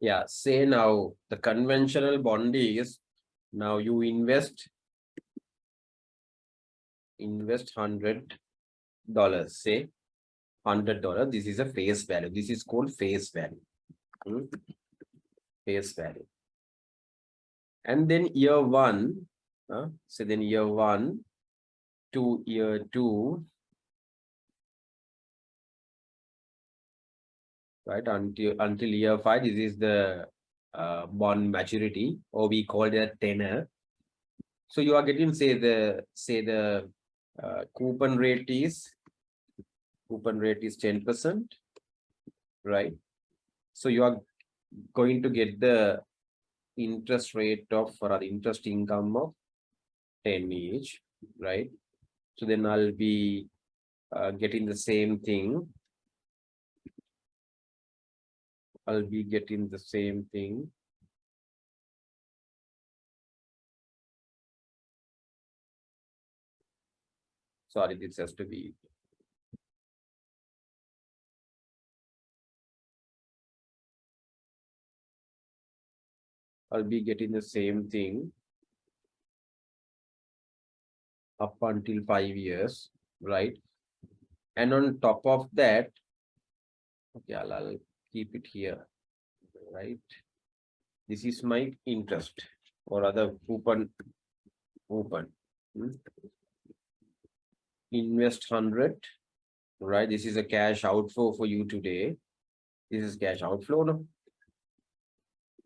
Yeah, say now the conventional bond is now you invest $100, say $100. This is a face value. This is called face value. Face value. And then year one, so then year one to year two, right? Until year five, this is the bond maturity, or we call it a tenor. So you are getting say the coupon rate is 10%, right? So you are going to get the interest rate of or the interest income of 10 each, right? So then I'll be getting the same thing. I'll be getting the same thing. Sorry, this has to be. I'll be getting the same thing up until 5 years, right? And on top of that, okay, I'll keep it here, right? This is my interest or other coupon. Invest 100, right? This is a cash outflow for you today. This is cash outflow, no?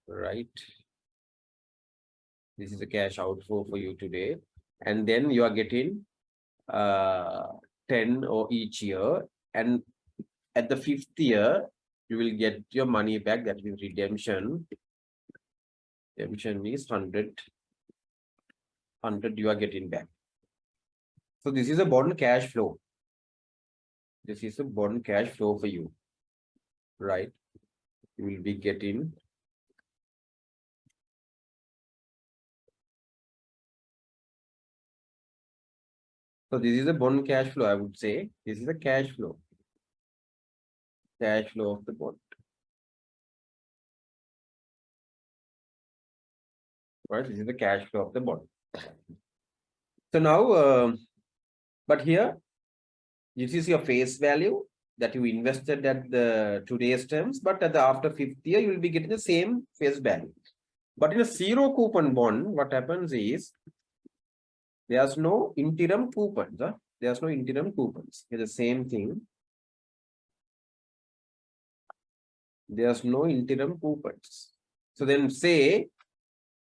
Right? This is a cash outflow for you today. And then you are getting 10 or each year. And at the 5th year, you will get your money back. That means redemption. Redemption is 100 you are getting back. So this is a bond cash flow. This is a bond cash flow for you, right? You will be getting so this is a bond cash flow, I would say. This is a cash flow. Cash flow of the bond. Right? This is the cash flow of the bond. So now, but here, this is your face value that you invested at the today's terms, but at the after 5th year, you will be getting the same face value. But in a zero coupon bond, what happens is there's no interim coupons. There's no interim coupons. It's the same thing. There's no interim coupons. So then say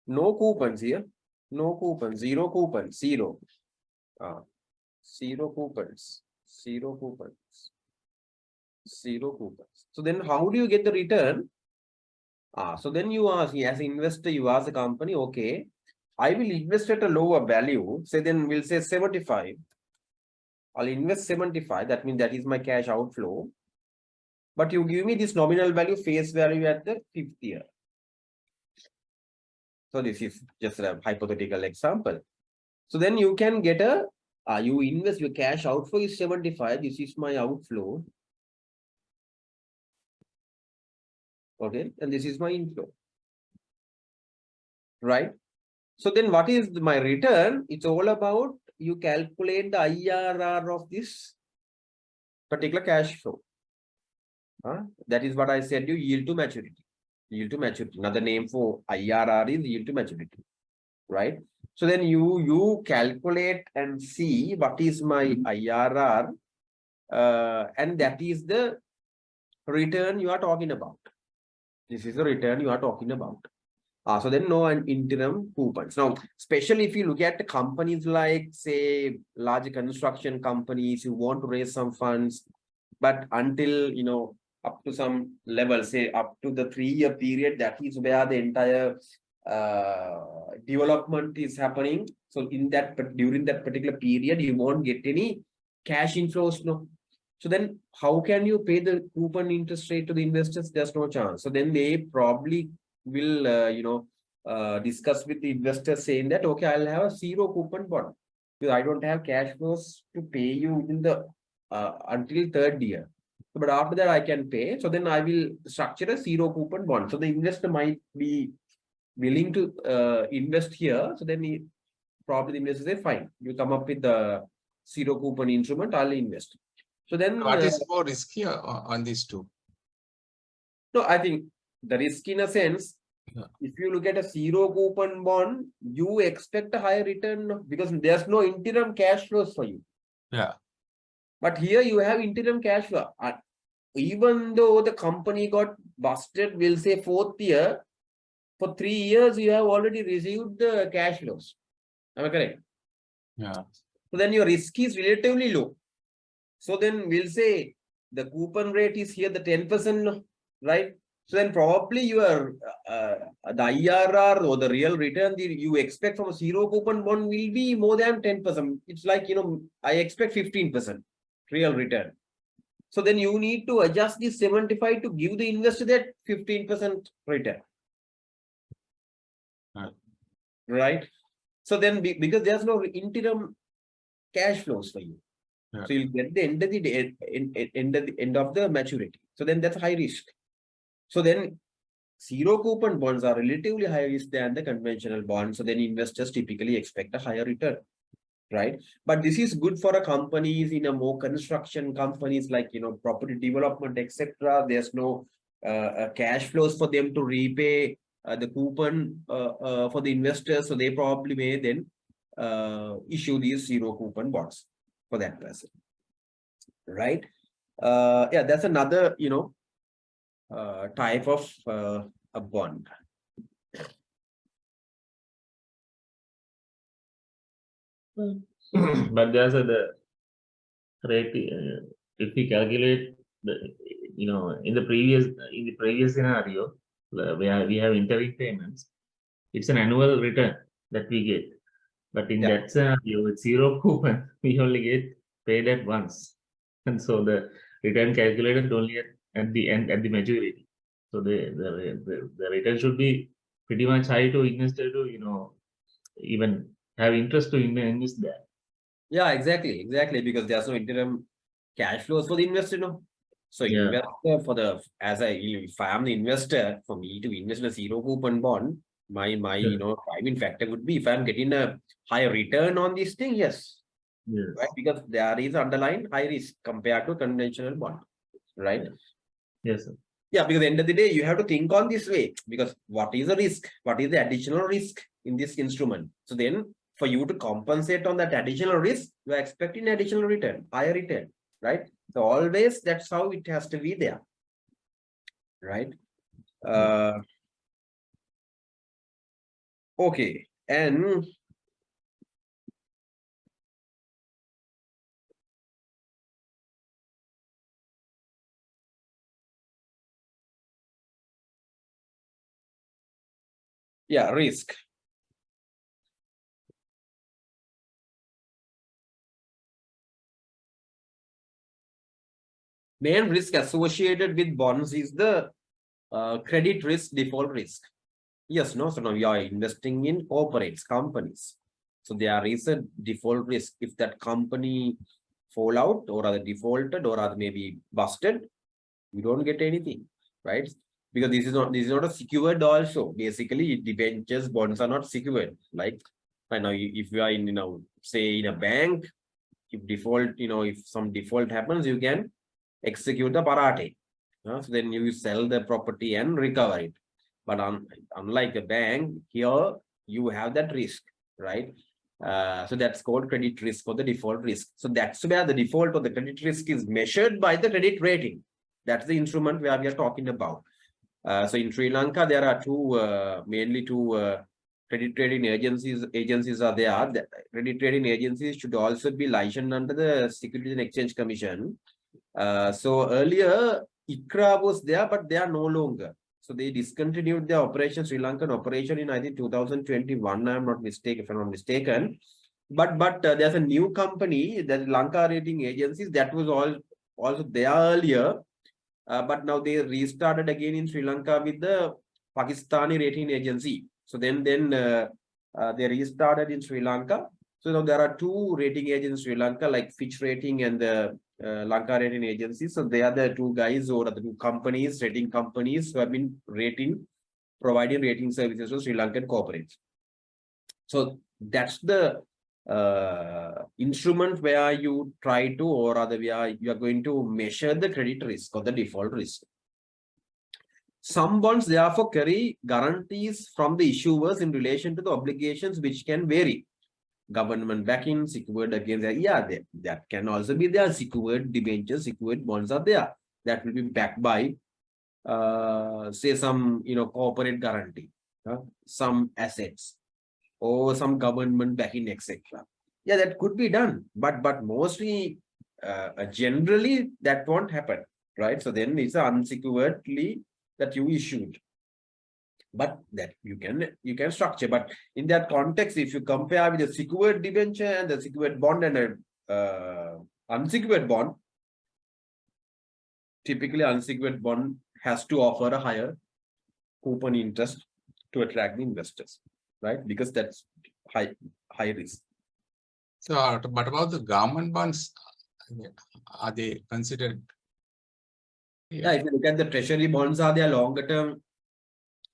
no coupons here. No coupons, zero coupons, zero. Zero coupons, zero coupons, zero coupons. So then how do you get the return? So then you ask, as an investor, you ask the company, okay, I will invest at a lower value. Say then we'll say 75. I'll invest 75. That means that is my cash outflow. But you give me this nominal value, face value at the 5th year. So this is just a hypothetical example. So then you can get a, you invest your cash outflow is 75. This is my outflow. Okay. And this is my inflow. Right. So then what is my return? It's all about you calculate the IRR of this particular cash flow. That is what I said you, yield to maturity. Yield to maturity. Another name for IRR is yield to maturity. Right. So then you calculate and see what is my IRR, and that is the return you are talking about. This is the return you are talking about. So then no interim coupons. Now, especially if you look at the companies like, say, large construction companies who want to raise some funds, but until, up to some level, say up to the 3-year period, that is where the entire development is happening. So in that, during that particular period, you won't get any cash inflows. No. So then how can you pay the coupon interest rate to the investors? There's no chance. So then they probably will, discuss with the investors saying that, okay, I'll have a zero coupon bond because I don't have cash flows to pay you within the until 3rd year. but after that I can pay. So then I will structure a zero coupon bond. So the investor might be willing to invest here. So then probably the investor say, fine, you come up with the zero coupon instrument, I'll invest. So then What is more risky on these two? no, I think the risk in a sense, if you look at a zero coupon bond, you expect a higher return because there's no interim cash flows for you. Yeah. But here you have interim cash flow. Even though the company got busted, we'll say fourth year, for 3 years, you have already received the cash flows. Am I correct? Yeah. So then your risk is relatively low. So then we'll say the coupon rate is here, the 10%, right? So then probably your the IRR or the real return you expect from a zero coupon bond will be more than 10%. It's like, I expect 15% real return. So then you need to adjust the 75 to give the investor that 15% return. Right? So then because there's no interim cash flows for you. Yeah. So you'll get the end of the day, end of the maturity. So then that's high risk. So then zero coupon bonds are relatively higher risk than the conventional bonds. So then investors typically expect a higher return, right? But this is good for a companies in a more construction companies like, property development, etc. There's no cash flows for them to repay the coupon for the investors. So they probably may then issue these zero coupon bonds for that person, right? Yeah, that's another, type of a bond. But there's the rate, if we calculate the, in the previous scenario, where we have interim payments, it's an annual return that we get. But in that scenario, with zero coupon, we only get paid at once. And so the return calculated only at the end, at the maturity. So the return should be pretty much high to investor to, even have interest to invest there. Yeah, exactly. Because there's no interim cash flows for the investor, So Yeah. investor if I am the investor, for me to invest in a zero coupon bond, my driving factor would be if I'm getting a higher return on this thing, yes. Right? Because there is underlying high risk compared to conventional bond, right? Yes, sir. Yeah, because at the end of the day, you have to think on this way, because what is the risk? What is the additional risk in this instrument? So then for you to compensate on that additional risk, you are expecting additional return, higher return, right? So always that's how it has to be there, right? Okay, and yeah, risk. Main risk associated with bonds is the credit risk, default risk. Yes, no. So now you are investing in corporates, companies. So there is a default risk. If that company fall out or are defaulted or are maybe busted, you don't get anything, right? Because this is not a secured also. Basically, debentures, bonds are not secured. Like I know if you are in, say in a bank, if default, if some default happens, you can execute the parate. So then you sell the property and recover it. But unlike a bank, here you have that risk, right? So that's called credit risk or the default risk. So that's where the default or the credit risk is measured by the credit rating. That's the instrument where we are talking about. So in Sri Lanka, there are mainly two credit rating agencies are there. The credit rating agencies should also be licensed under the Securities and Exchange Commission. So earlier, ICRA was there, but they are no longer. So they discontinued their operation, Sri Lankan operation in, I think, 2021. I'm not mistaken, if I'm not mistaken. But there's a new company, that Lanka Rating Agencies, that was also there earlier. But now they restarted again in Sri Lanka with the Pakistani Rating Agency. So then they restarted in Sri Lanka. So now there are two rating agents in Sri Lanka, like Fitch Rating and the Lanka Rating Agency. So they are the two guys or the two companies, rating companies who have been providing rating services to Sri Lankan corporates. So that's the instrument where you try to, or rather where you are going to measure the credit risk or the default risk. Some bonds therefore carry guarantees from the issuers in relation to the obligations, which can vary. Government backing, secured against, that can also be there. Secured debentures, secured bonds are there. That will be backed by, say, some corporate guarantee, some assets, or some government backing, etc. Yeah, that could be done, but mostly, generally, that won't happen, right? So then it's unsecuredly that you issued, but that you can structure. But in that context, if you compare with the secured debenture and the secured bond and a unsecured bond, typically unsecured bond has to offer a higher coupon interest to attract the investors, right? Because that's high risk. So, but about the government bonds, are they considered? Yeah, if you look at the treasury bonds, are there longer term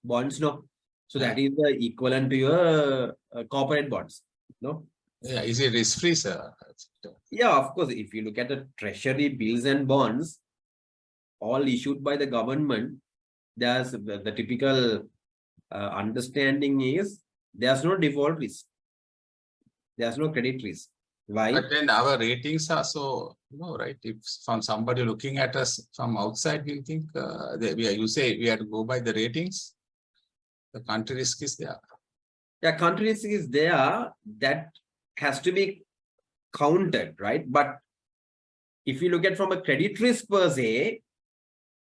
bonds? No. So that is the equivalent to your corporate bonds. No. Yeah, is it risk free, sir? Yeah, of course. If you look at the treasury bills and bonds, all issued by the government, there's the typical understanding is there's no default risk. There's no credit risk. Why? But then our ratings are so, right? If from somebody looking at us from outside, you think you say we have to go by the ratings, the country risk is there. Yeah, country risk is there. That has to be counted, right? But if you look at from a credit risk per se,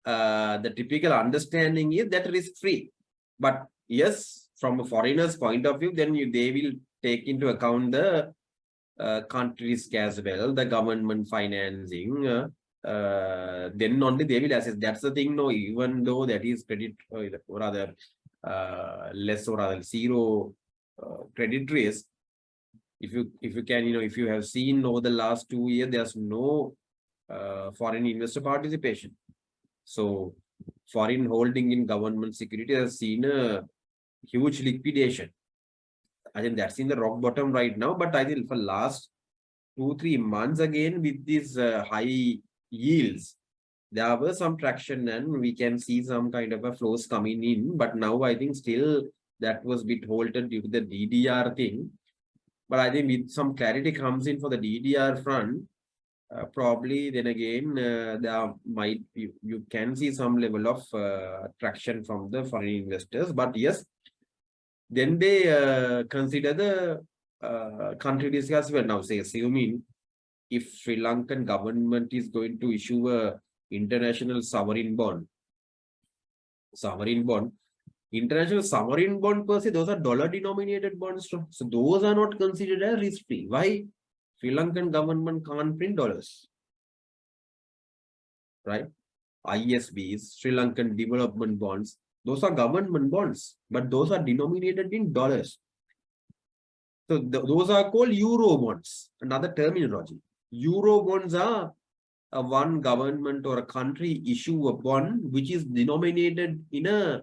the typical understanding is that risk free. But yes, from a foreigner's point of view, then they will take into account the country risk as well, the government financing. Then only they will assess. That's the thing. No, even though that is credit or rather less or rather zero credit risk. If you can, if you have seen over the last 2 years, there's no foreign investor participation. So foreign holding in government security has seen a huge liquidation. I think that's in the rock bottom right now. But I think for last 2-3 months again with these high yields, there was some traction and we can see some kind of a flows coming in. But now I think still that was a bit halted due to the DDR thing. But I think with some clarity comes in for the DDR front, probably then again there might you can see some level of traction from the foreign investors. But yes, then they consider the country risk as well. Now, say, assuming if Sri Lankan government is going to issue a international sovereign bond, international sovereign bond per se, those are dollar denominated bonds. So those are not considered as risk free. Why? Sri Lankan government can't print dollars, right? ISBs, Sri Lankan development bonds, those are government bonds, but those are denominated in dollars. So those are called Euro bonds, another terminology. Euro bonds are one government or a country issue a bond which is denominated in a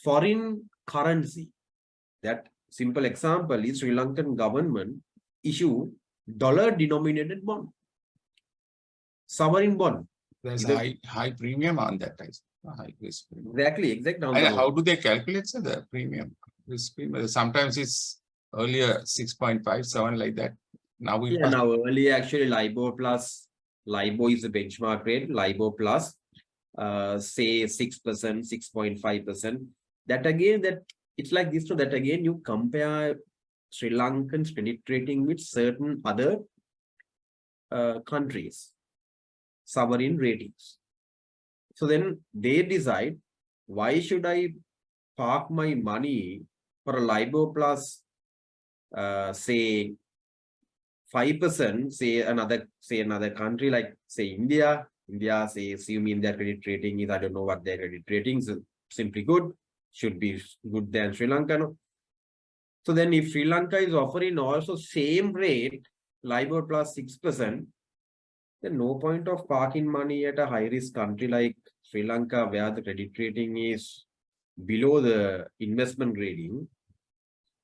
foreign currency. That simple example is Sri Lankan government issue dollar denominated bond, sovereign bond. There's a high premium on that. High risk premium. Exactly. And how do they calculate the premium? Risk premium? Sometimes it's earlier 6.57 like that. Now we earlier actually LIBOR is the benchmark rate. LIBOR plus say 6%, 6.5%. That again, it's like this. So that again, you compare Sri Lankan's credit rating with certain other countries, sovereign ratings. So then they decide, why should I park my money for a LIBOR plus say 5%, say another country like say India, say assuming their credit rating is, I don't know what their credit rating is, simply good, should be good than Sri Lanka. No? So then if Sri Lanka is offering also same rate, LIBOR plus 6%, then no point of parking money at a high risk country like Sri Lanka, where the credit rating is below the investment grading.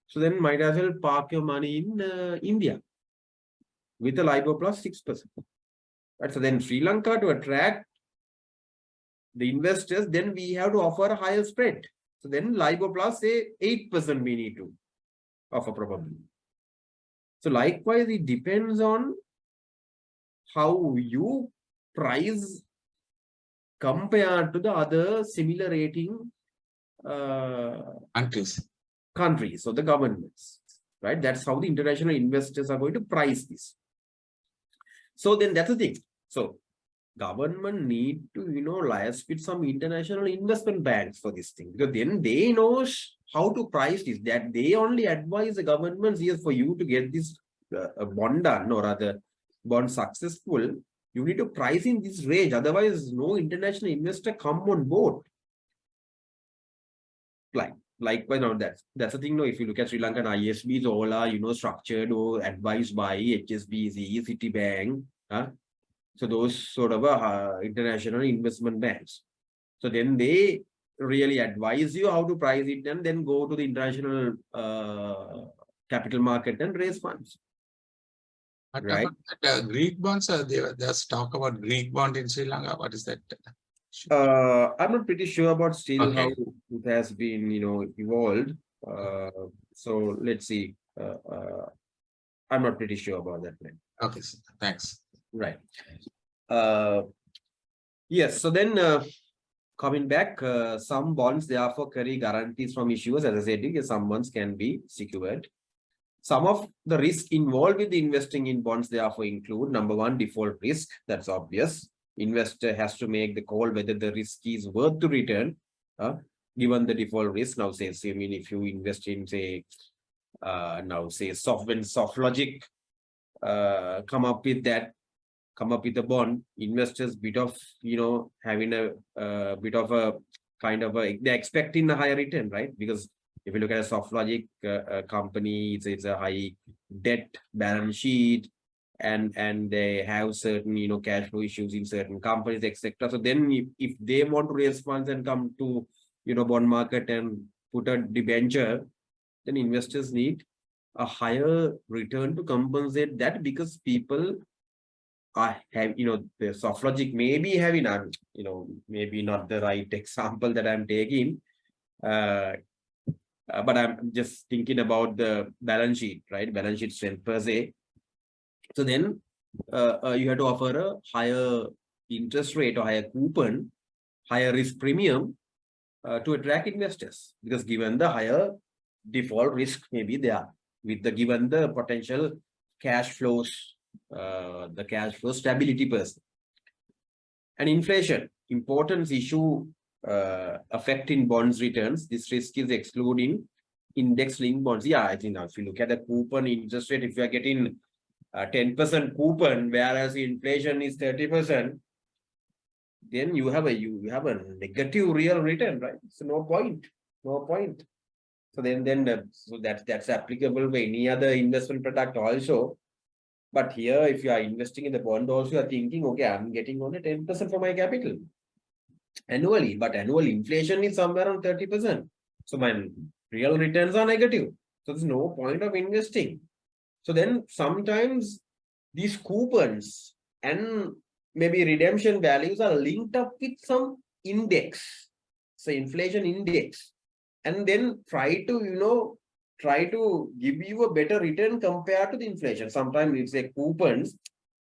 So then might as well park your money in India with a LIBOR plus 6%. Right? So then Sri Lanka, to attract the investors, then we have to offer a higher spread. So then LIBOR plus say 8% we need to offer probably. So likewise, it depends on how you price compared to the other similar rating countries or the governments, right? That's how the international investors are going to price this. So then that's the thing. So government need to, liaise with some international investment banks for this thing, because then they know how to price this, that they only advise the governments, yes, for you to get this bond done or other bond successful, you need to price in this range. Otherwise, no international investor come on board. Likewise, now that's the thing. No, if you look at Sri Lankan ISBs, all are structured or advised by HSBC, Citibank. So those sort of international investment banks. So then they really advise you how to price it and then go to the international capital market and raise funds. But Right. Greek bonds, there's talk about Greek bond in Sri Lanka. What is that? I'm not pretty sure about still Okay. how it has been, evolved. So let's see. I'm not pretty sure about that. Okay, thanks. Right. Yes. So then coming back, some bonds therefore carry guarantees from issuers. As I said, some bonds can be secured. Some of the risk involved with investing in bonds therefore include, number one, default risk. That's obvious. Investor has to make the call whether the risk is worth to return, given the default risk. Now, say, if you invest in, say, when SoftLogic come up with a bond, investors bit of, having a bit of a kind of they're expecting a higher return, right? Because if you look at a SoftLogic company, it's a high debt balance sheet, and they have certain cash flow issues in certain companies, etc. So then if they want to raise funds and come to bond market and put a debenture, then investors need a higher return to compensate that, because people have the SoftLogic may be having maybe not the right example that I'm taking, but I'm just thinking about the balance sheet, right? Balance sheet strength per se. So then you have to offer a higher interest rate or higher coupon, higher risk premium to attract investors, because given the higher default risk maybe there, given the potential cash flows, the cash flow stability per se. And inflation, importance issue affecting bonds returns. This risk is excluding index-linked bonds. Yeah, I think now if you look at the coupon interest rate, if you are getting 10% coupon, whereas inflation is 30%, then you have a negative real return, right? So no point. So so that's applicable for any other investment product also. But here, if you are investing in the bond also, you are thinking, okay, I'm getting only 10% for my capital annually, but annual inflation is somewhere around 30%. So my real returns are negative. So there's no point of investing. So then sometimes these coupons and maybe redemption values are linked up with some index, say inflation index, and then try to give you a better return compared to the inflation. Sometimes it's a coupons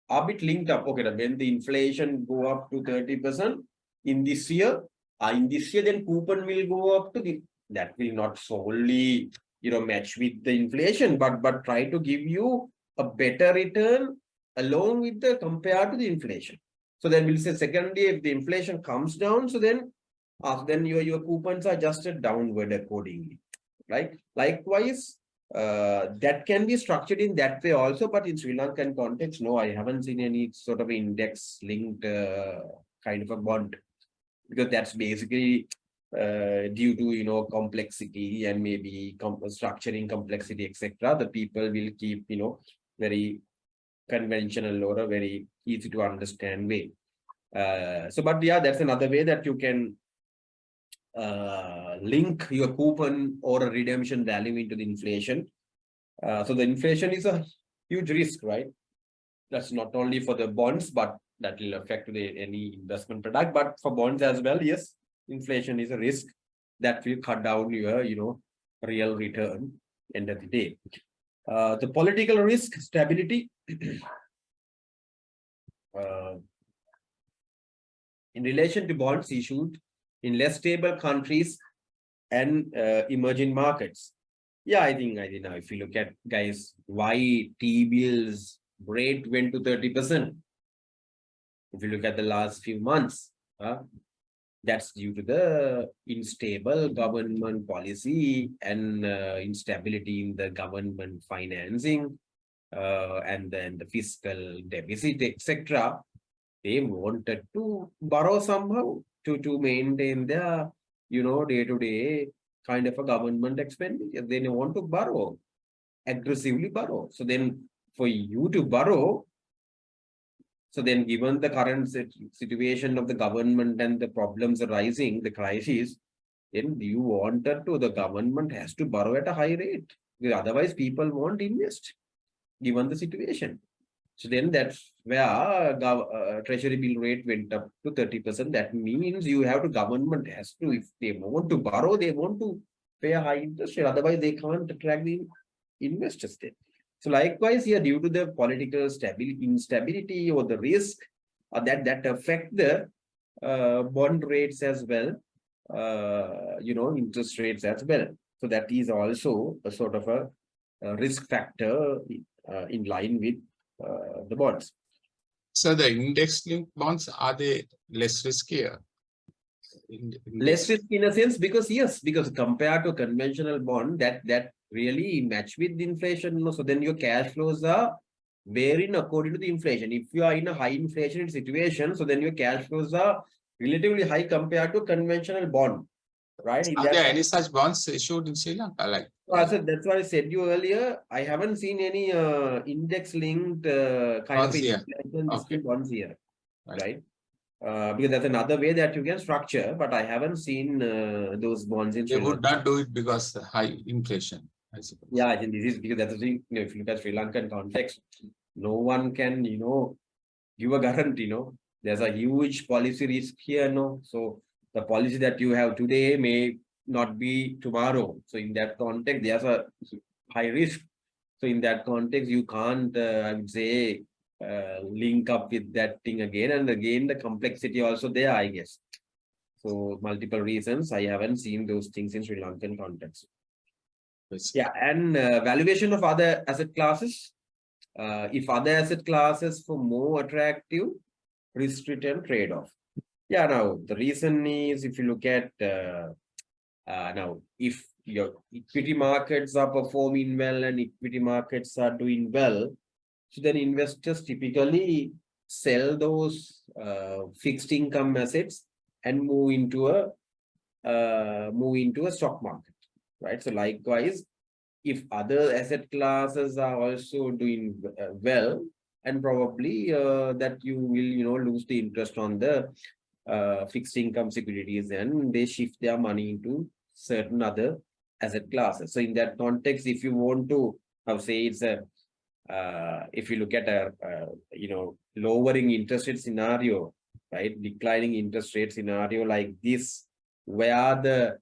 are a bit linked up. Okay, when the inflation go up to 30% in this year, then coupon will go up to that will not solely match with the inflation, but try to give you a better return along with the compared to the inflation. So then we'll say secondly, if the inflation comes down, so then your coupons are adjusted downward accordingly, right? Likewise, that can be structured in that way also, but in Sri Lankan context, no, I haven't seen any sort of index linked kind of a bond, because that's basically due to complexity and maybe structuring complexity, etc. The people will keep very conventional or a very easy to understand way. But yeah, that's another way that you can link your coupon or a redemption value into the inflation. So the inflation is a huge risk, right? That's not only for the bonds, but that will affect any investment product. But for bonds as well, yes, inflation is a risk that will cut down your, real return end of the day. The political risk, stability. In relation to bonds issued in less stable countries and emerging markets. Yeah, I think now if you look at, guys, why T-bills rate went to 30%. If you look at the last few months, that's due to the unstable government policy and instability in the government financing, and then the fiscal deficit, etc. They wanted to borrow somehow to maintain their, day-to-day kind of a government expenditure. They want to borrow, aggressively borrow. So then for you to borrow, so then given the current situation of the government and the problems arising, the crisis, then you wanted to, the government has to borrow at a high rate. Because otherwise people won't invest, given the situation. So then that's where treasury bill rate went up to 30%. That means you have to, government has to, if they want to borrow, they want to pay a high interest rate. Otherwise, they can't attract the investors then. So likewise here, due to the political instability or the risk that affect the bond rates as well, interest rates as well. So that is also a sort of a risk factor in line with the bonds. So the index-linked bonds, are they less riskier? Less risk in a sense, because yes, because compared to conventional bond, that really match with the inflation. So then your cash flows are varying according to the inflation. If you are in a high inflation situation, so then your cash flows are relatively high compared to conventional bond, right? Are there any such bonds issued in Sri Lanka? That's why I said you earlier. I haven't seen any index-linked kind bonds of here. inflation bonds here, Right. Because that's another way that you can structure, but I haven't seen those bonds in They Sri would Lanka. not do it because high inflation, I suppose. Yeah, I think this is because that's the thing. If you look at Sri Lankan context, no one can, give a guarantee. There's a huge policy risk here. So the policy that you have today may not be tomorrow. So in that context, there's a high risk. So in that context, you can't, I would say, link up with that thing again and again. The complexity also there, I guess. So multiple reasons, I haven't seen those things in Sri Lankan context. Yeah, and valuation of other asset classes. If other asset classes for more attractive, risk return trade-off. Yeah, now the reason is, if you look at now, if your equity markets are performing well and equity markets are doing well, so then investors typically sell those fixed income assets and move into a stock market, right? So likewise, if other asset classes are also doing well, and probably that you will lose the interest on the fixed income securities, and they shift their money into certain other asset classes. So in that context, if you want to, I'll say it's a if you look at a lowering interest rate scenario, right, declining interest rate scenario like this, where the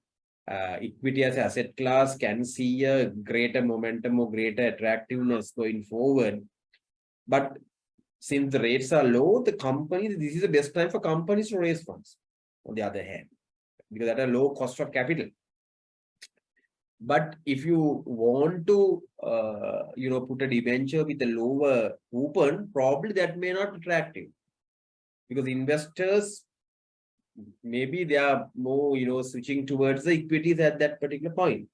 equity as asset class can see a greater momentum or greater attractiveness going forward. But since the rates are low, the companies, this is the best time for companies to raise funds, on the other hand, because at a low cost of capital. But if you want to, put a debenture with a lower coupon, probably that may not be attractive, because investors, maybe they are more, switching towards the equities at that particular point.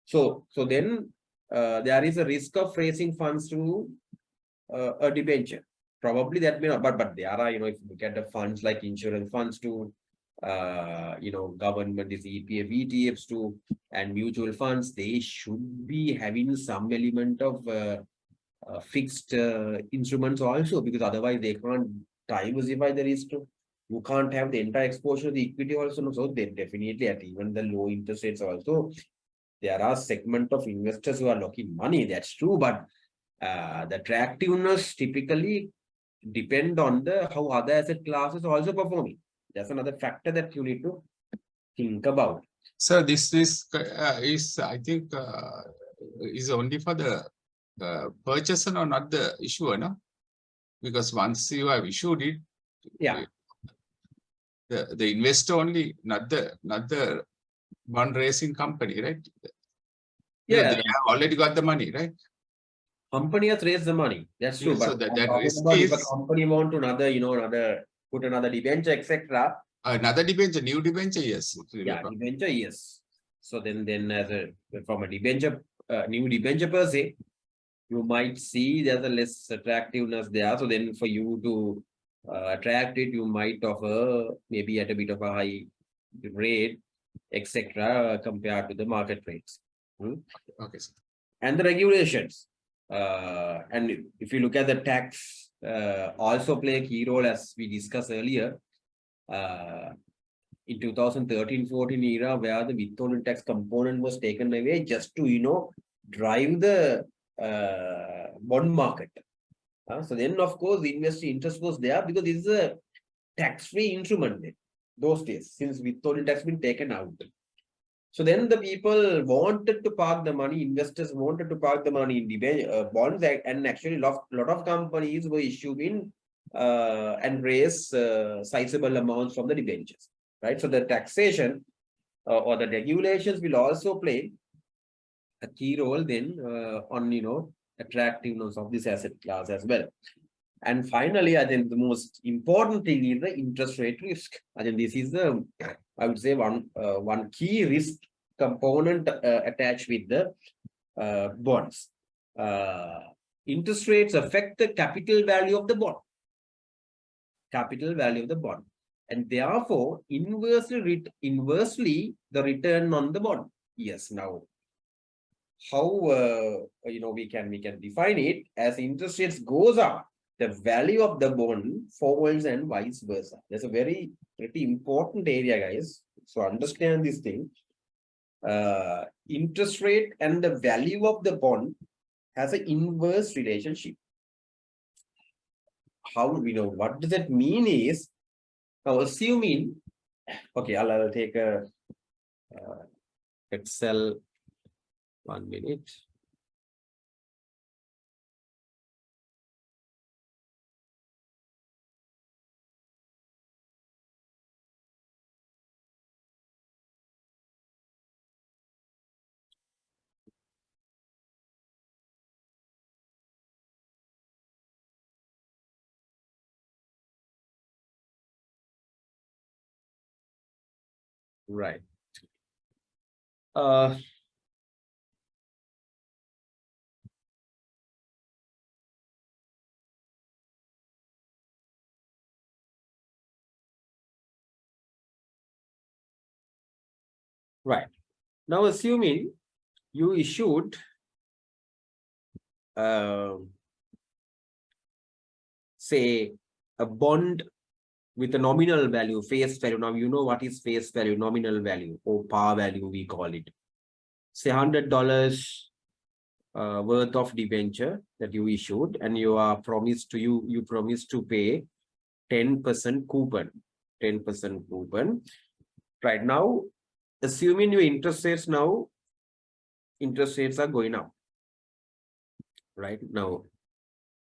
So then there is a risk of raising funds to a debenture. Probably that may not, but there are, if you look at the funds like insurance funds to government is EPF, ETFs too, and mutual funds, they should be having some element of fixed instruments also, because otherwise they can't diversify the risk. You can't have the entire exposure to the equity also. No? So they definitely at even the low interest rates also, there are segment of investors who are locking money. That's true, but the attractiveness typically depend on the how other asset classes are also performing. That's another factor that you need to think about. So this is I think is only for the purchaser or not the issuer, no? Because once you have issued it, Yeah. The investor only, not the bond raising company, right? Yeah. They have already got the money, right? Company has raised the money. That's true. Yeah, so But that I'm talking risk about if a is- company want to put another debenture, etc. Another debenture, new debenture, yes. Yeah, debenture, yes. So then from a debenture, new debenture per se, you might see there's a less attractiveness there. So then for you to attract it, you might offer maybe at a bit of a high rate, etc. Compared to the market rates. Okay, sir. And the regulations. And if you look at the tax, also play a key role as we discussed earlier. In 2013-14 era, where the withholding tax component was taken away just to drive the bond market. So then, of course, the investor interest was there because this is a tax-free instrument those days, since withholding tax been taken out. So then the people wanted to park the money, investors wanted to park the money in bonds, and actually lot of companies were issuing and raise sizable amounts from the debentures, right? So the taxation or the regulations will also play a key role then on attractiveness of this asset class as well. And finally, I think the most important thing is the interest rate risk. I think this is I would say one key risk component attached with the bonds. Interest rates affect the capital value of the bond. Capital value of the bond. And therefore, inversely the return on the bond. Yes, now how we can define it as interest rates goes up, the value of the bond falls and vice versa. That's a pretty important area, guys. So understand this thing. Interest rate and the value of the bond has an inverse relationship. How what does that mean is, now assuming, okay, I'll take a Excel 1 minute. Right. Right. Now, assuming you issued say a bond with a nominal value, face value. Now you know what is face value, nominal value, or par value we call it. Say $100 worth of debenture that you issued, and you promised to pay 10% coupon. 10% coupon. Right now, assuming your interest rates are going up. Right now,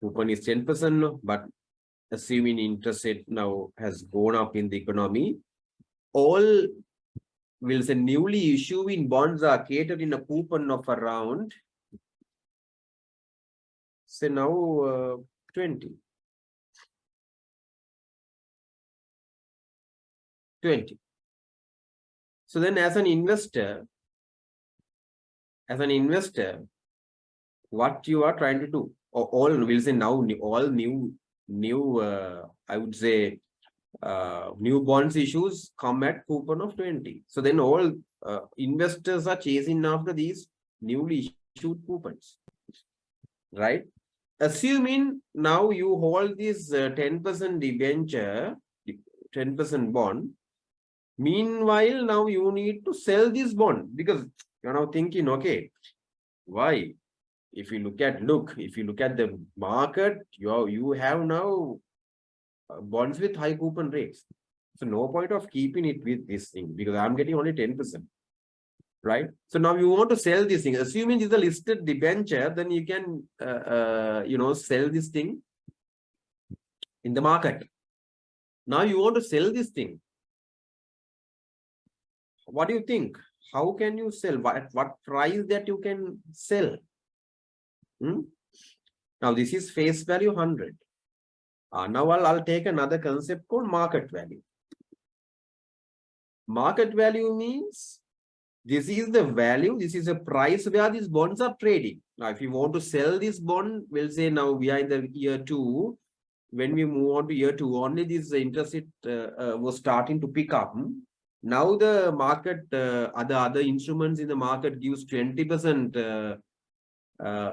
coupon is 10%, but assuming interest rate now has gone up in the economy, all will say newly issuing bonds are catered in a coupon of around, say now 20. So then as an investor, what you are trying to do, or all will say now all new I would say new bonds issues come at coupon of 20. So then all investors are chasing after these newly issued coupons, right? Assuming now you hold this 10% debenture, 10% bond. Meanwhile, now you need to sell this bond because you're now thinking, okay, why? If you look at the market, you have now bonds with high coupon rates. So no point of keeping it with this thing because I'm getting only 10%. Right? So now you want to sell this thing. Assuming it's a listed debenture, then you can sell this thing in the market. Now you want to sell this thing. What do you think? How can you sell? What price that you can sell? Now this is face value 100. Now I'll take another concept called market value. Market value means this is the value, this is a price where these bonds are trading. Now, if you want to sell this bond, we'll say now we are in the year 2. When we move on to year 2, only this interest rate was starting to pick up. Now the market, other instruments in the market gives 20%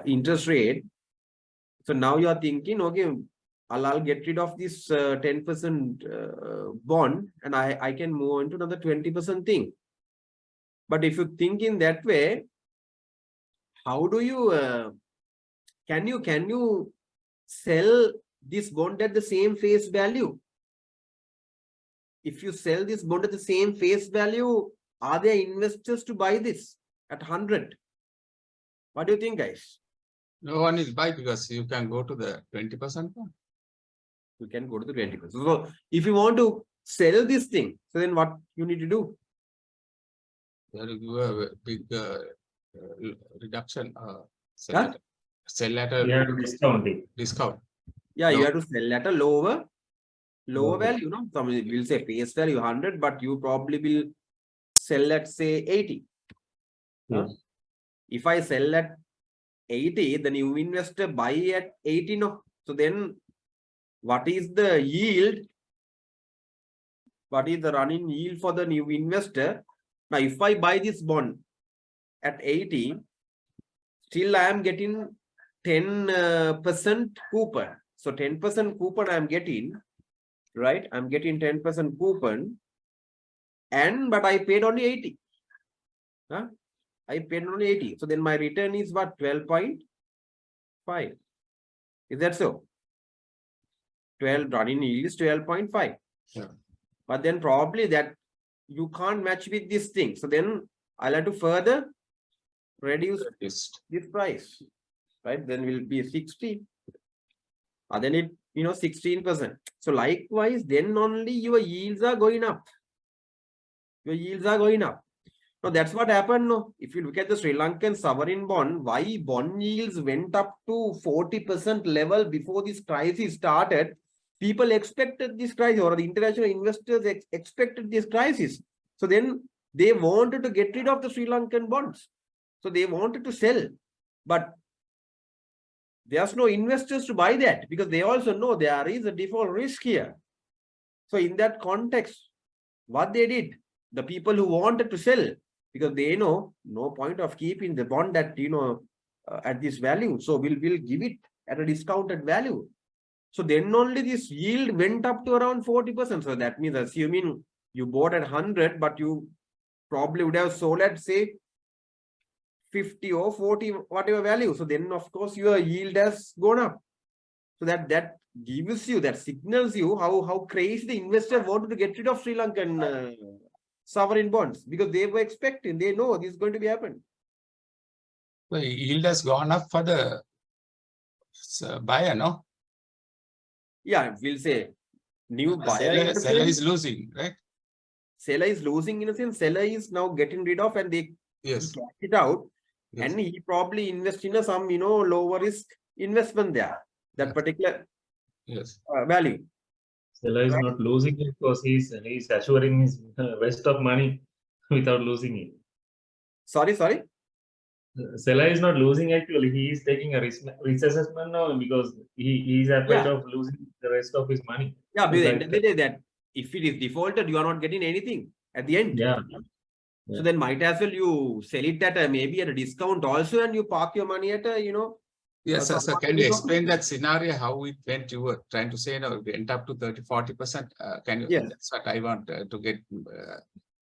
interest rate. So now you are thinking, okay, I'll get rid of this 10% bond and I can move on to another 20% thing. But if you think in that way, how do you, can you sell this bond at the same face value? If you sell this bond at the same face value, are there investors to buy this at 100? What do you think, guys? No one will buy because you can go to the 20% one. You can go to the 20%. So if you want to sell this thing, so then what you need to do? There will give a big reduction. Huh? Sell at a You have to discount it. discount. Yeah, you No. have to sell at a lower Okay. value. No, some will say face value 100, but you probably will sell at say 80. Huh? Yes. If I sell at 80, the new investor buy at 80. No, so then what is the yield? What is the running yield for the new investor? Now, if I buy this bond at 80, still I am getting 10% coupon. So 10% coupon I am getting, right? I'm getting 10% coupon, but I paid only 80. Huh? I paid only 80. So then my return is what? 12.5. Is that so? 12 running yield is 12.5. Yeah. But then probably that you can't match with this thing. So then I'll have to further reduce this price, right? Then will be 60. Then it, 16%. So likewise, then only your yields are going up. Your yields are going up. Now that's what happened. No, if you look at the Sri Lankan sovereign bond, why bond yields went up to 40% level before this crisis started? People expected this crisis, or the international investors expected this crisis. So then they wanted to get rid of the Sri Lankan bonds. So they wanted to sell, but there's no investors to buy that because they also know there is a default risk here. So in that context, what they did, the people who wanted to sell, because they know no point of keeping the bond at, at this value. So we'll give it at a discounted value. So then only this yield went up to around 40%. So that means assuming you bought at 100, but you probably would have sold at say 50 or 40, whatever value. So then of course your yield has gone up. So that gives you, that signals you how crazy the investor wanted to get rid of Sri Lankan sovereign bonds, because they were expecting, they know this is going to be happening. The yield has gone up for the buyer, no? Yeah, we'll say new buyer. Seller is losing, right? Seller is losing in a sense. Seller is now getting rid of, and he cash it out, and he probably invest in some lower risk investment there, that particular value. Seller is not losing it because he's assuring his rest of money without losing it. Sorry. Seller is not losing actually. He is taking a risk assessment now because he is afraid of losing the rest of his money. Yeah, but at the end of the day, that if it is defaulted, you are not getting anything at the end. Yeah. So Yeah. then might as well you sell it at a, maybe at a discount also, and you park your money at a, Yes, sir. So somewhat can you discount. explain that scenario, how it went? You were trying to say, it went up to 30-40%. Can you, Yes. that's what I want to get,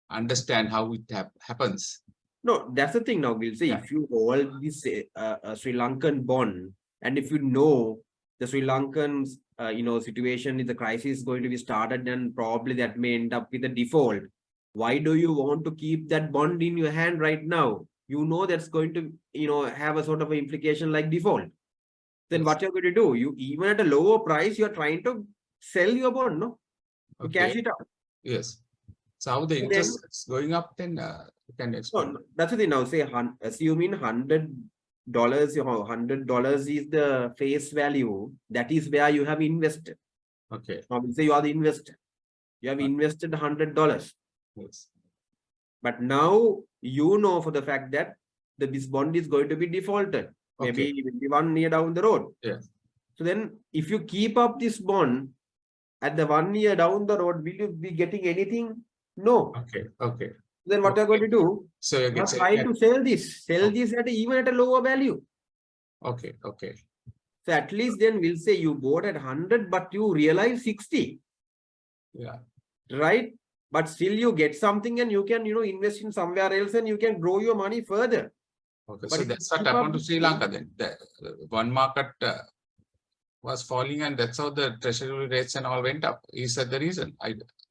understand how it happens. No, that's the thing now. We'll say Yeah. if you hold this Sri Lankan bond, and if you know the Sri Lankan situation is the crisis is going to be started, and probably that may end up with a default. Why do you want to keep that bond in your hand right now? You know that's going to have a sort of an implication like default. Then Yes. what you're going to do? You even at a lower price, you're trying to sell your bond, no? To cash Okay. it out. Yes. So how the And interest is going up, then you can explain. No, that's the thing now. Say, assuming $100, $100 is the face value. That is where you have invested. Okay. Now we'll say you are the investor. You have invested $100, Yes. but now you know for the fact that this bond is going to be defaulted. Okay. Maybe 1 year down the road. Yes. So then, if you keep up this bond at the 1 year down the road, will you be getting anything? No. Okay. Okay. Then what you're going to do? So you You can are say, trying to sell this even at a lower value. okay. Okay. So at least then we'll say you bought at 100, but you realize 60, Yeah. right? But still you get something and you can, invest in somewhere else and you can grow your money further. Okay. But So if that's you what keep up happened to this Sri thing- Lanka then. The one market was falling, and that's how the treasury rates and all went up. Is that the reason?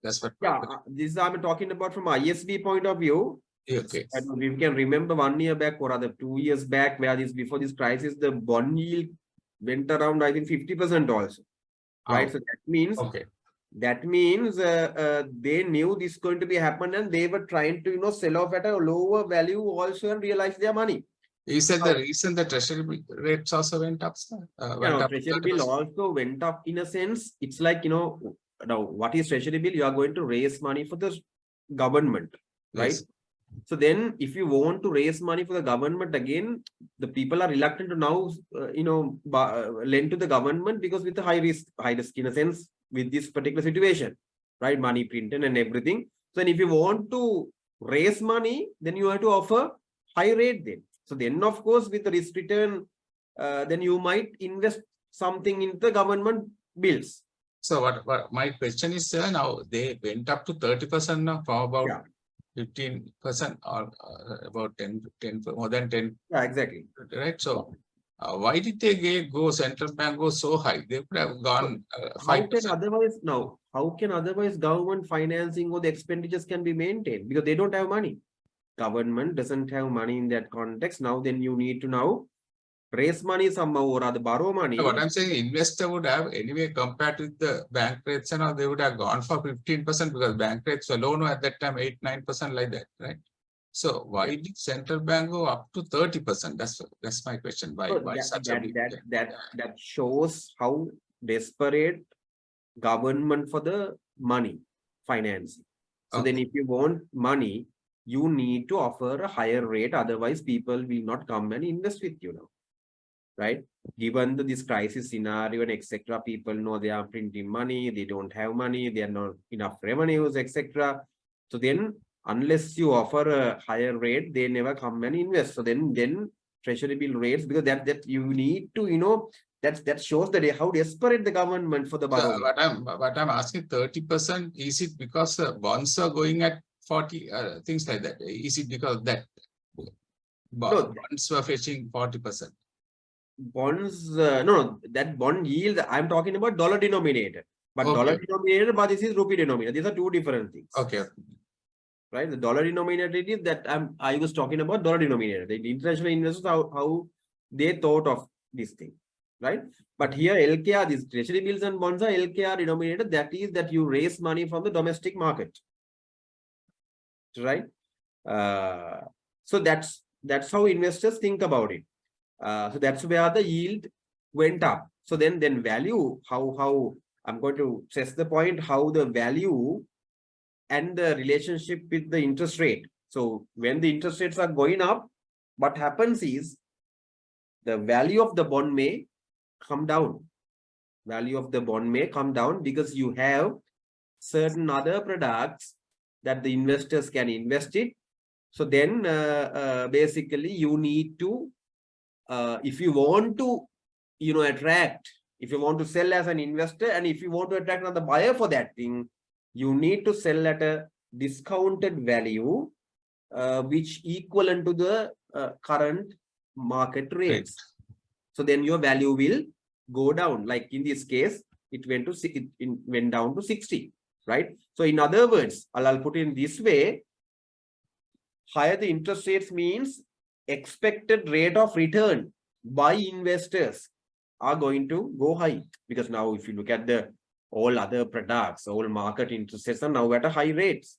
That's what. Yeah, this I'm talking about from ISB point of view. Okay. And we can remember 1 year back or rather 2 years back, where before this crisis, the bond yield went around, I think 50% also. Right. Oh, So that means okay. they knew this going to be happen, and they were trying to sell off at a lower value also and realize their money. Is that the reason the treasury rates also went up, sir? Went up Treasury bill 30%? also went up in a sense. It's like now what is treasury bill? You are going to raise money for the government, right? Yes. So then if you want to raise money for the government again, the people are reluctant to now lend to the government, because with the high risk in a sense with this particular situation, right? Money printed and everything. So then if you want to raise money, then you have to offer high rate then. So then of course with the risk return, then you might invest something in the government bills. So what my question is, sir, now they went up to 30% now, from about Yeah. 15% or about 10, more than 10, Yeah, exactly. right? So why did they go, central bank go so high? They could have gone How can 5%. otherwise government financing or the expenditures can be maintained? Because they don't have money. Government doesn't have money in that context. Now then you need to now raise money somehow or rather borrow money. So what I'm saying, investor would have anyway, compared with the bank rates and all, they would have gone for 15%, because bank rates alone were at that time 8-9% like that, right? So why did central bank go up to 30%? That's my question. Why So such a big? that shows how desperate government for the money financing. So then if you want money, you need to offer a higher rate. Otherwise, people will not come and invest with you now. Right? Given this crisis scenario and etc., people know they are printing money, they don't have money, they are not enough revenues, etc. So then, unless you offer a higher rate, they never come and invest. So then treasury bill rates, because that you need to, that shows that how desperate the government for the borrowing. So what I'm asking, 30%, is it because bonds are going at 40, things like that? Is it because of that bonds were fetching 40%? Bonds, no, that bond yield, I'm talking about dollar denominated. But dollar denominated, but this is rupee denominated. These are two different things. Okay. Right? The dollar denominated is that I was talking about dollar denominated. The international investors, how they thought of this thing. Right? But here LKR, these treasury bills and bonds are LKR denominated. That is that you raise money from the domestic market. Right? So that's how investors think about it. So that's where the yield went up. So then value, how I'm going to stress the point, how the value and the relationship with the interest rate. So when the interest rates are going up, what happens is the value of the bond may come down. Value of the bond may come down because you have certain other products that the investors can invest it. So then basically you need to, if you want to, attract, if you want to sell as an investor, and if you want to attract another buyer for that thing, you need to sell at a discounted value, which equivalent to the current market rates. So then your value will go down. Like in this case, it went down to 60, right? So in other words, I'll put it in this way: higher the interest rates means expected rate of return by investors are going to go high, because now if you look at the all other products, all market interest rates are now at a high rates.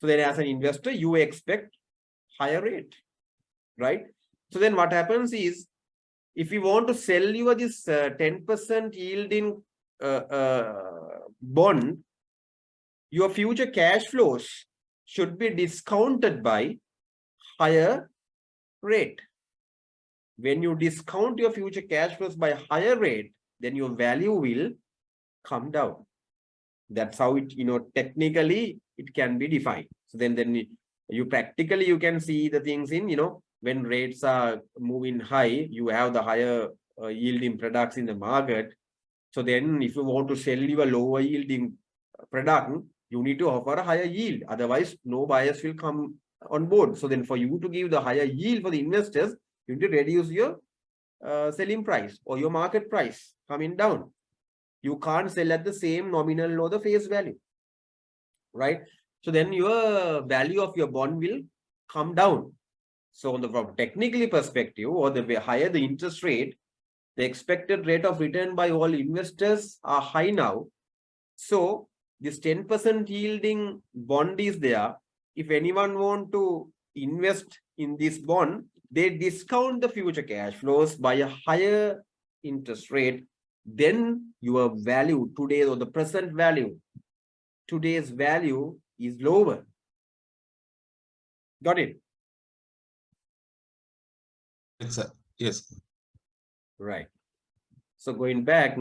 So then as an investor, you expect higher rate, right? So then what happens is, if you want to sell you this 10% yielding bond, your future cash flows should be discounted by higher rate. When you discount your future cash flows by higher rate, then your value will come down. That's how it, technically it can be defined. So then you practically, you can see the things in, when rates are moving high, you have the higher yielding products in the market. So then if you want to sell you a lower yielding product, you need to offer a higher yield. Otherwise, no buyers will come on board. So then for you to give the higher yield for the investors, you need to reduce your selling price or your market price coming down. You can't sell at the same nominal or the face value, right? So then your value of your bond will come down. So from technically perspective, or the higher the interest rate, the expected rate of return by all investors are high now. So this 10% yielding bond is there. If anyone want to invest in this bond, they discount the future cash flows by a higher interest rate. Then your value today, or the present value, today's value is lower. Got it? Yes. Right. So going back,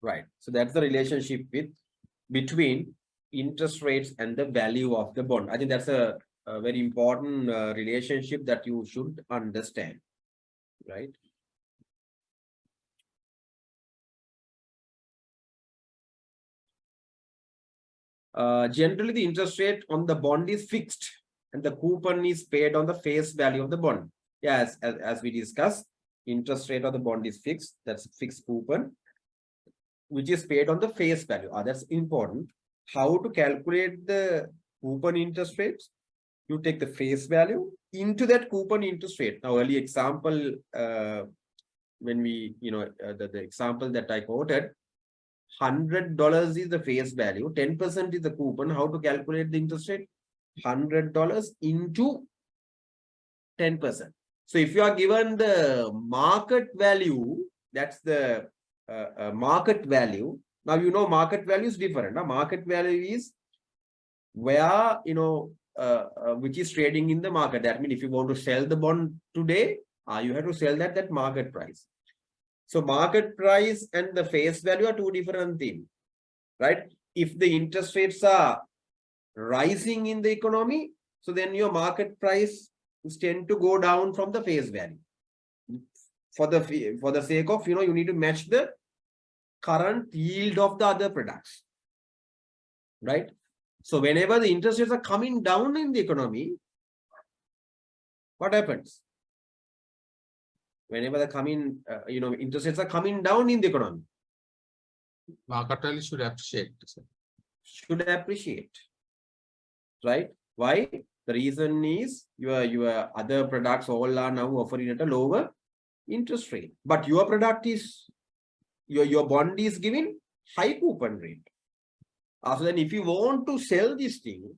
right. So that's the relationship between interest rates and the value of the bond. I think that's a very important relationship that you should understand, right? Generally, the interest rate on the bond is fixed and the coupon is paid on the face value of the bond. Yes, as we discussed, interest rate of the bond is fixed. That's fixed coupon, which is paid on the face value. That's important. How to calculate the coupon interest rates? You take the face value into that coupon interest rate. Now, early example, when we, the example that I quoted, $100 is the face value, 10% is the coupon. How to calculate the interest rate? $100 into 10%. So if you are given the market value, that's the market value. Now, market value is different. Now, market value is where, which is trading in the market. That means if you want to sell the bond today, you have to sell that at market price. So market price and the face value are two different things, right? If the interest rates are rising in the economy, so then your market price tend to go down from the face value. For the sake of, you need to match the current yield of the other products, right? So whenever the interest rates are coming down in the economy, what happens? Whenever the interest rates are coming down in the economy, Market value should appreciate. Should appreciate, right? Why? The reason is your other products all are now offering at a lower interest rate, but your product is your bond is giving high coupon rate. So then if you want to sell this thing,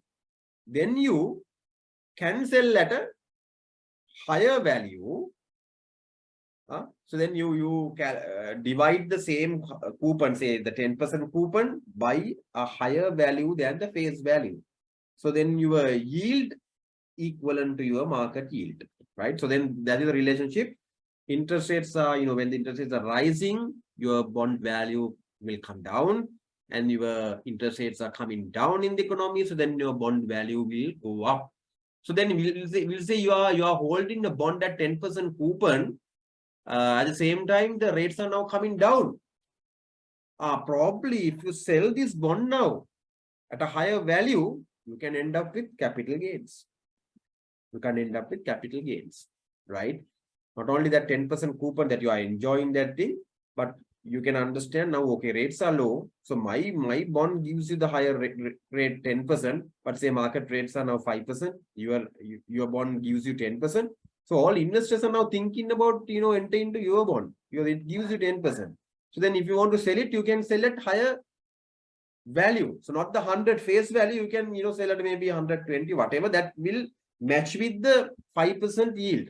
then you can sell at a higher value So then you divide the same coupon, say the 10% coupon, by a higher value than the face value. So then your yield equivalent to your market yield, right? So then that is the relationship. Interest rates are, when the interest rates are rising, your bond value will come down, and your interest rates are coming down in the economy. So then your bond value will go up. So then we'll say you are holding the bond at 10% coupon. At the same time, the rates are now coming down. Probably if you sell this bond now at a higher value, you can end up with capital gains. You can end up with capital gains, right? Not only that 10% coupon that you are enjoying that thing, but you can understand now, okay, rates are low. So my bond gives you the higher rate 10%, but say market rates are now 5%. Your bond gives you 10%. So all investors are now thinking about, enter into your bond. It gives you 10%. So then if you want to sell it, you can sell at higher value. So not the 100 face value, you can, sell at maybe 120, whatever, that will match with the 5% yield.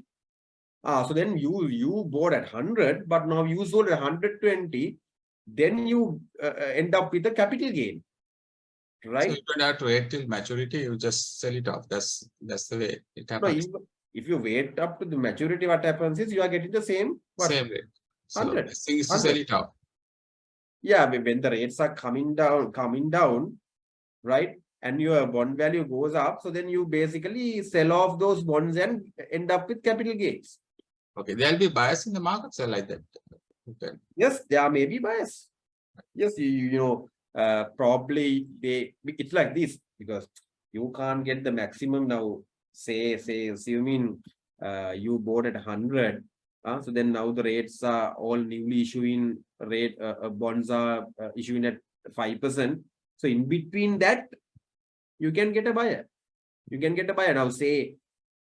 So then you bought at 100, but now you sold at 120, then you end up with a capital gain, right? So you don't have to wait till maturity, you just sell it off. That's the way it No, happens. if you wait up to the maturity, what happens is you are getting the same Same rate. So 100. the thing is to sell it off. Yeah, when the rates are coming down, right? And your bond value goes up. So then you basically sell off those bonds and end up with capital gains. Okay, there'll be bias in the markets like that. Okay. Yes, there may be bias. Yes, probably it's like this, because you can't get the maximum now. Say you mean you bought at 100. So then now the rates are all newly issuing rate bonds are issuing at 5%. So in between that, you can get a buyer. You can get a buyer. Now say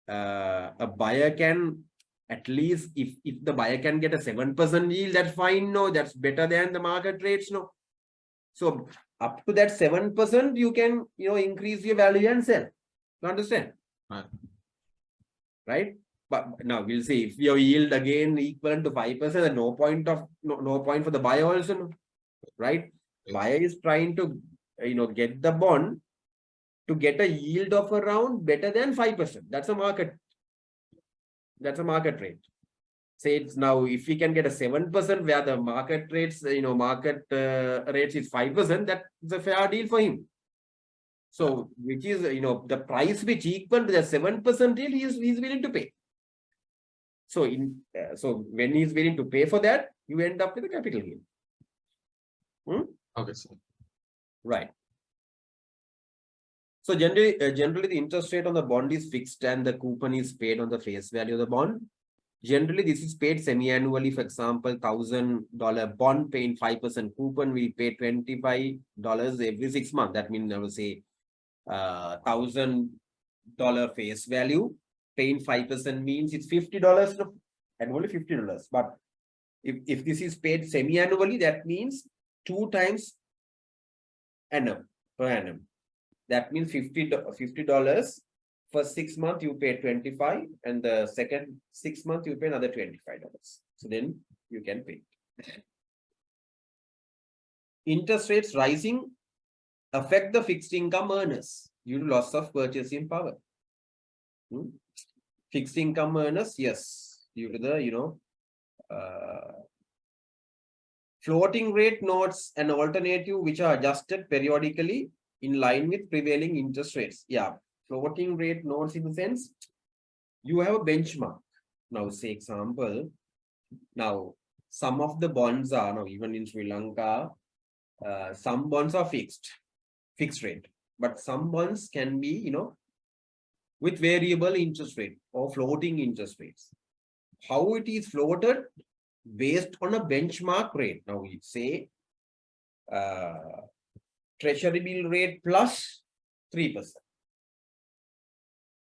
a buyer can, at least if the buyer can get a 7% yield, that's fine. No, that's better than the market rates. No. So up to that 7%, you can, increase your value and sell. You understand? Right? But now we'll see if your yield again equivalent to 5%, then no point for the buyer also, no? Right? Yes. Buyer is trying to, get the bond to get a yield of around better than 5%. That's a market rate. Say it's now, if we can get a 7% where the market rates, rates is 5%, that's a fair deal for him. So, which is, the price which equal to the 7% deal, he's willing to pay. So, so when he's willing to pay for that, you end up with a capital gain. Okay, sir. Right. So generally the interest rate on the bond is fixed and the coupon is paid on the face value of the bond. Generally, this is paid semi-annually. For example, $1,000 bond paying 5% coupon, we pay $25 every 6 months. That means I will say $1,000 face value, paying 5% means it's $50 and only $50. But if this is paid semi-annually, that means 2 times per annum. That means $50. First 6 months you pay 25, and the second 6 months you pay another $25. So then you can pay. Interest rates rising affect the fixed income earners due to loss of purchasing power. Fixed income earners, yes, due to the floating rate notes, an alternative which are adjusted periodically in line with prevailing interest rates. Yeah. Floating rate notes, in the sense, you have a benchmark. Now, say example, now some of the bonds are now, even in Sri Lanka, some bonds are fixed rate, but some bonds can be, with variable interest rate or floating interest rates. How it is floated? Based on a benchmark rate. Now we say treasury bill rate plus 3%.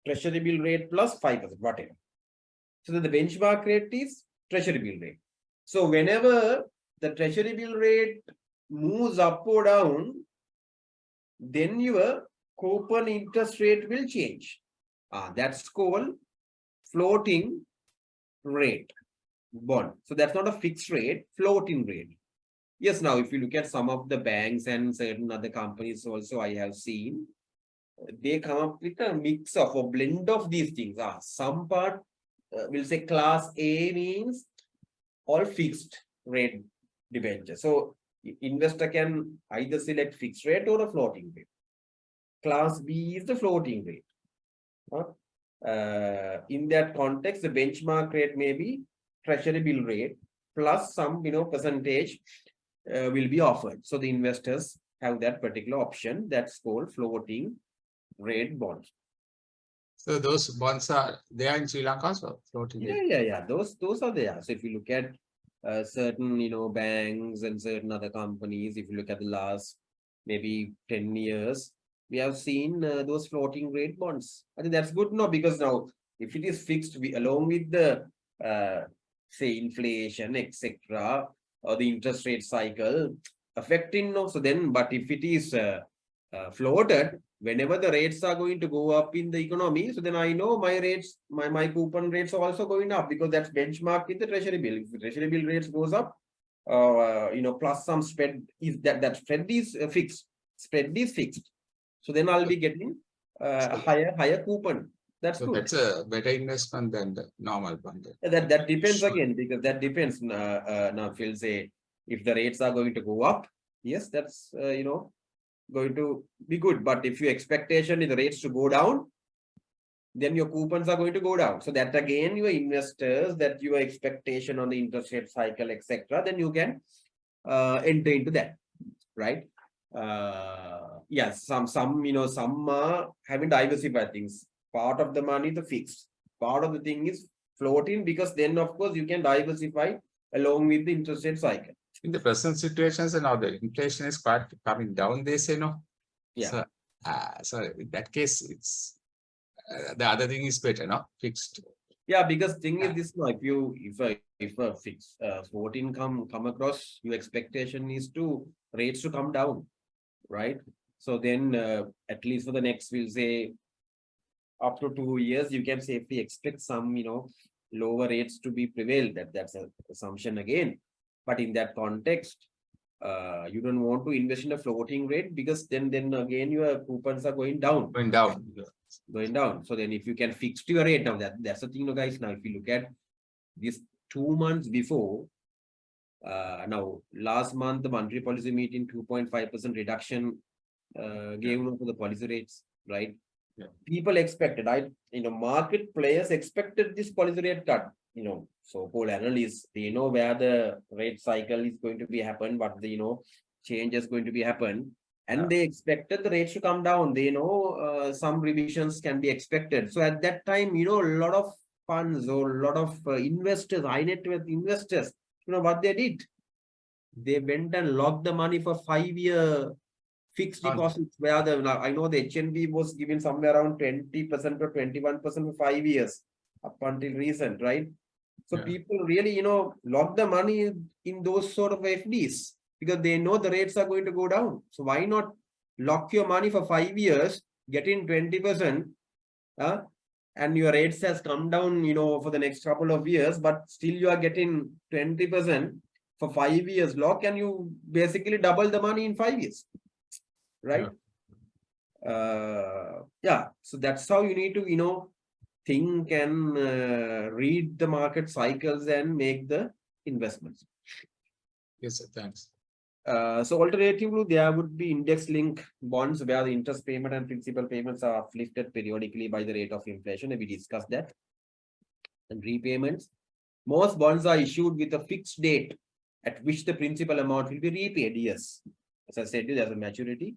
Treasury bill rate plus 5%, whatever. So the benchmark rate is treasury bill rate. So whenever the treasury bill rate moves up or down, then your coupon interest rate will change. That's called floating rate. bond. So that's not a fixed rate, floating rate. Yes, now if you look at some of the banks and certain other companies also I have seen, they come up with a mix of a blend of these things. Some part will say class A means all fixed rate debenture. So investor can either select fixed rate or a floating rate. Class B is the floating rate. In that context, the benchmark rate may be treasury bill rate plus some percentage will be offered. So the investors have that particular option that's called floating rate bonds. So those bonds they are in Sri Lanka, so floating rate. Yeah. Those are there. So if you look at certain banks and certain other companies, if you look at the last maybe 10 years, we have seen those floating rate bonds. I think that's good now, because now if it is fixed, along with the say inflation, etc., or the interest rate cycle affecting now. So then, but if it is floated, whenever the rates are going to go up in the economy, so then I know my rates, my coupon rates are also going up, because that's benchmarked in the treasury bill. If the treasury bill rates goes up, plus some spread, is that spread is fixed. Spread is fixed. So then I'll be getting higher coupon. That's So good. that's a better investment than the normal bond. That depends Sure. again, because that depends. Now, if you'll say if the rates are going to go up, yes, that's going to be good. But if your expectation is the rates to go down, then your coupons are going to go down. So that again, your investors, that your expectation on the interest rate cycle, etc., then you can enter into that, right? Yes, some are having diversified things. Part of the money is fixed. Part of the thing is floating, because then of course you can diversify along with the interest rate cycle. In the present situations and now the inflation is quite coming down, they say no. Yeah. So in that case, it's the other thing is better, no? Fixed. Yeah, because thing is this, if a fixed floating come across, your expectation is to rates to come down, right? So then at least for the next, we'll say up to 2 years, you can safely expect some lower rates to be prevailed. That's an assumption again. But in that context, you don't want to invest in a floating rate, because then again your coupons are going down. Going down. Going down. So then if you can fix your rate now, that's the thing, guys. Now if you look at this 2 months before, now last month the monetary policy meeting 2.5% reduction gave for the policy rates, right? Yeah. People expected, market players expected this policy rate cut. So whole analysts, they know where the rate cycle is going to be happen, what the change is going to be happen, and they expected the rates to come down. They know some revisions can be expected. So at that time, a lot of funds or a lot of investors, high net worth investors, what they did, they went and locked the money for 5-year fixed deposits, where I know the HNB was given somewhere around 20% or 21% for 5 years up until recent, right? So people really, lock the money in those sort of FDs, because they know the rates are going to go down. So why not lock your money for 5 years, get in 20%, and your rates has come down, for the next couple of years, but still you are getting 20% for 5 years lock, and you basically double the money in 5 years, right? So that's how you need to, think and read the market cycles and make the investments. Yes, sir, thanks. So alternatively, there would be index-linked bonds where the interest payment and principal payments are uplifted periodically by the rate of inflation, and we discussed that. And repayments. Most bonds are issued with a fixed date at which the principal amount will be repaid. Yes, as I said, there's a maturity.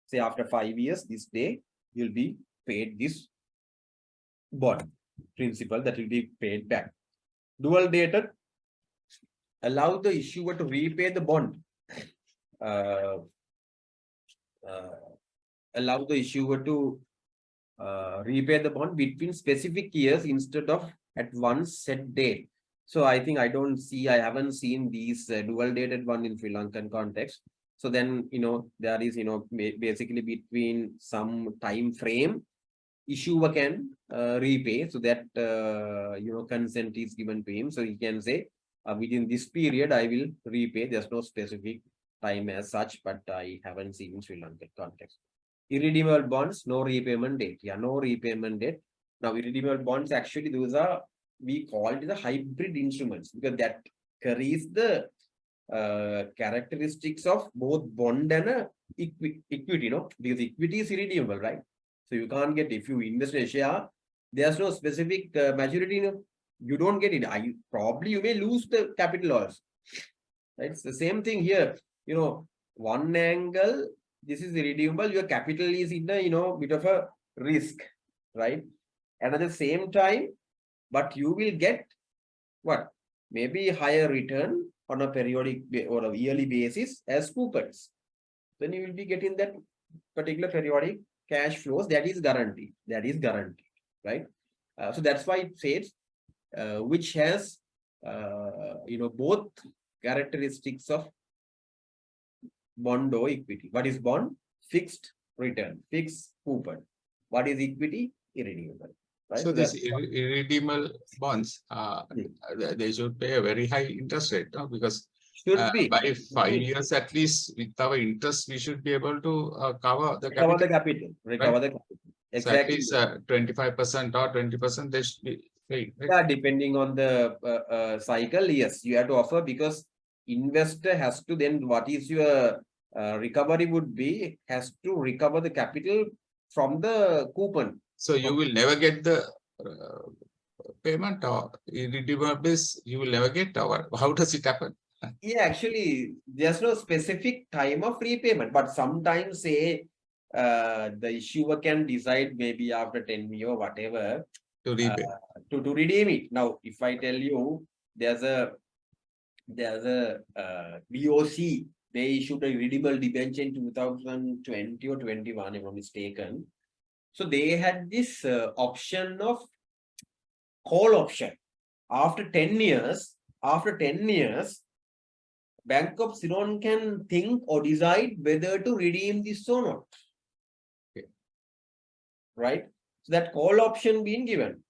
Say after 5 years, this day you'll be paid this bond principal that will be paid back. Dual dated allow the issuer to repay the bond. Allow the issuer to repay the bond between specific years instead of at one set date. So I think I haven't seen these dual dated one in Sri Lankan context. So then, there is, basically between some time frame, issuer can repay, so that, consent is given to him. So he can say, within this period, I will repay. There's no specific time as such, but I haven't seen in Sri Lankan context. Irredeemable bonds, no repayment date. Yeah, no repayment date. Now, irredeemable bonds, actually, those are, we call it the hybrid instruments because that carries the characteristics of both bond and equity, because equity is irredeemable, right? So you can't get, if you invest in a share, there's no specific maturity, you don't get it. Probably you may lose the capital also, right? It's the same thing here. One angle, this is irredeemable, your capital is in a bit of a risk, right? And at the same time, but you will get what? Maybe higher return on a periodic or a yearly basis as coupons. Then you will be getting that particular periodic cash flows that is guaranteed. That is guaranteed, right? So that's why it says which has both characteristics of bond or equity. What is bond? Fixed return, fixed coupon. What is equity? Irredeemable. Right? So these irredeemable bonds, they should pay a very high interest rate, no? Because should be by 5 years at least, with our interest, we should be able to cover the recover capital. the capital. Recover right? the capital. Exactly. So at least 25% or 20% they should be paid. Right? Yeah, depending on the cycle, yes, you have to offer because investor has to then what is your recovery would be has to recover the capital from the coupon. So you will never get the payment or irredeemables, you will never get, or how does it happen? Yeah, actually, there's no specific time of repayment, but sometimes say the issuer can decide maybe after 10 years or whatever To repay. To redeem it. Now, if I tell you there's a BOC, they issued a redeemable debenture in 2020 or 21, if I'm mistaken. So they had this option of call option. After 10 years, Bank of Ceylon can think or decide whether to redeem this or not. Okay. Right? So that call option being given.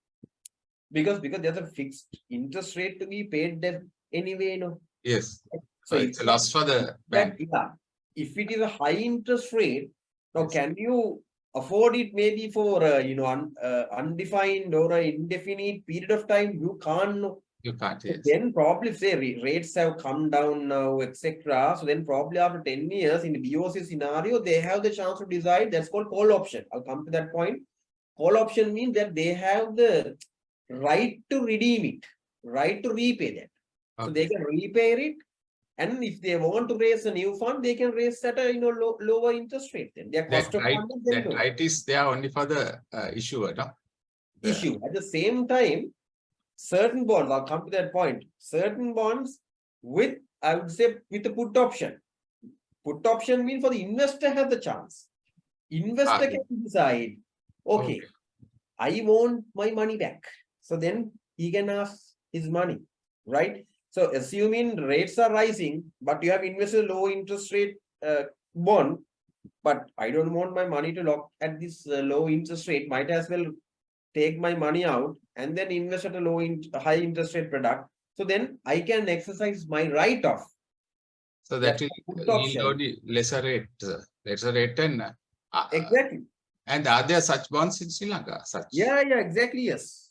Because there's a fixed interest rate to be paid then anyway, Yes. So it's a loss for the bank. Yeah. If it is a high interest rate, now Yes. can you afford it maybe for undefined or an indefinite period of time? You can't. You can't. Yes. Then probably say rates have come down now, etc. So then probably after 10 years in the BOC scenario, they have the chance to decide. That's called call option. I'll come to that point. Call option means that they have the right to redeem it, right to repay that. Okay. So they can repay it. And if they want to raise a new fund, they can raise at a lower interest rate. Then their cost of funding. That right is there only for the issuer, no? Issue. At the same time, certain bonds, I'll come to that point. Certain bonds with, I would say, with the put option. Put option means for the investor has the chance. Investor can decide, okay, I want my money back. So then he can ask his money, right? So assuming rates are rising, but you have invested low interest rate bond, but I don't want my money to lock at this low interest rate, might as well take my money out and then invest at a high interest rate product. So then I can exercise my right of. So that will yield only lesser rate and exactly. And are there such bonds in Sri Lanka? Yeah, exactly. Yes.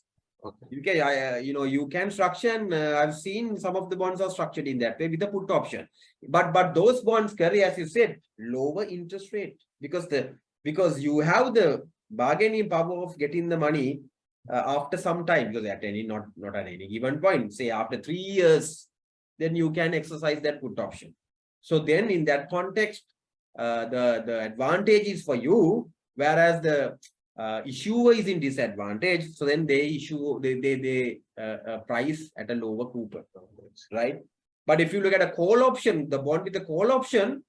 Okay. You can structure, and I've seen some of the bonds are structured in that way with the put option. But those bonds carry, as you said, lower interest rate because you have the bargaining power of getting the money after some time, because at not at any given point, say after 3 years, then you can exercise that put option. So then in that context, the advantage is for you, whereas the issuer is in disadvantage. So then they issue they price at a lower coupon, right? But if you look at a call option, the bond with the call option,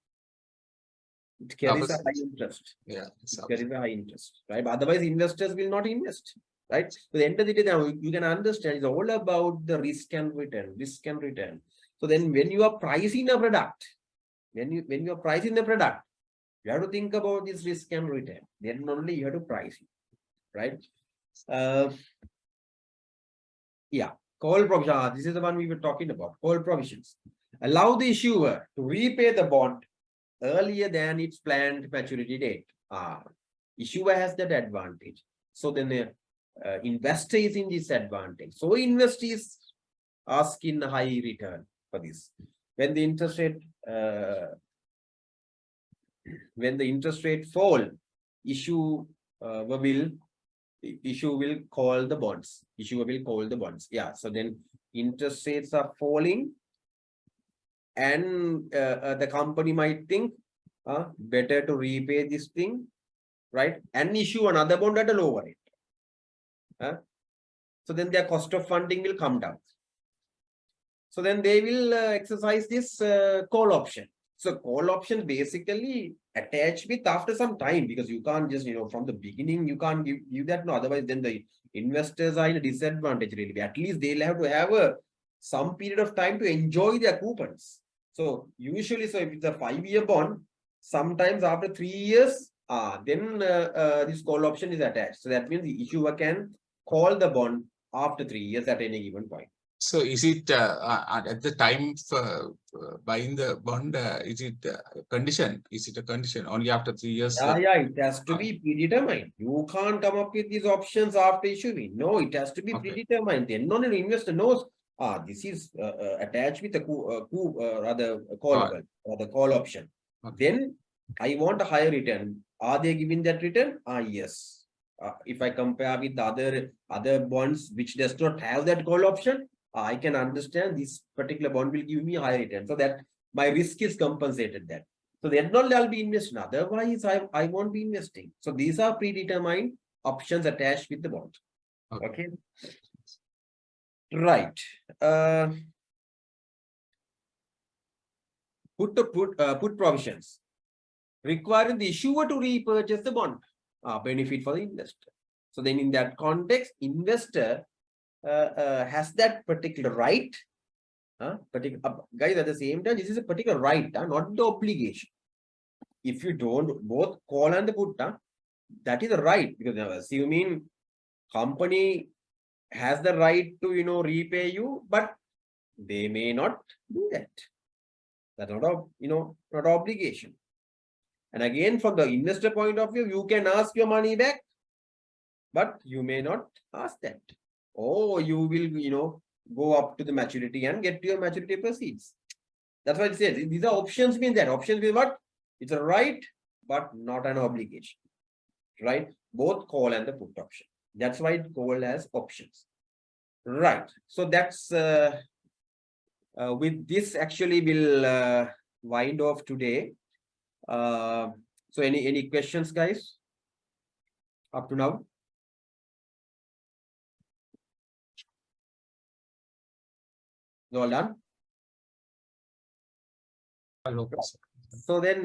it carries a high interest. Yeah, it carries a high interest, right? But otherwise, investors will not invest, right? So the end of the day, now you can understand it's all about the risk and return. So then, when you are pricing a product, when you are pricing the product, you have to think about this risk and return. Then only you have to price it, right? Yeah. Call provision. This is the one we were talking about. Call provisions. Allow the issuer to repay the bond earlier than its planned maturity date. Issuer has that advantage. So then the investor is in disadvantage. So investor is asking a high return for this. When the interest rate fall, issue will call the bonds. Issuer will call the bonds. Yeah. So then interest rates are falling, and the company might think better to repay this thing, right, and issue another bond at a lower rate. So then their cost of funding will come down. So then they will exercise this call option. So call option basically attached with after some time, because you can't just, from the beginning, you can't give that. No, otherwise then the investors are in a disadvantage really. At least they'll have to have some period of time to enjoy their coupons. So usually, so if it's a 5-year bond, sometimes after 3 years, then this call option is attached. So that means the issuer can call the bond after 3 years at any given point. So is it at the time for buying the bond, is it a condition? Is it a condition only after 3 years? Yeah, it has to be predetermined. You can't come up with these options after issuing. No, it has to be predetermined. Then non investor knows, this is attached with the callable or the call option. Then I want a higher return. Are they giving that return? Yes. If I compare with the other bonds which does not have that call option, I can understand this particular bond will give me a higher return, so that my risk is compensated there. So then only I'll be investing. Otherwise, I won't be investing. So these are predetermined options attached with the bond. Okay. Right. Put provisions requiring the issuer to repurchase the bond. Benefit for the investor. So then in that context, investor has that particular right. Guys, at the same time, this is a particular right, not the obligation. If you don't both call and the put, that is a right, because assuming company has the right to repay you, but they may not do that. That's not not obligation. And again, from the investor point of view, you can ask your money back, but you may not ask that. Or you will, go up to the maturity and get to your maturity proceeds. That's what it says. These are options mean that. Options mean what? It's a right, but not an obligation. Right? Both call and the put option. That's why it's called as options. Right. So that's with this actually we'll wind off today. So any questions, guys? Up to now? All done? So then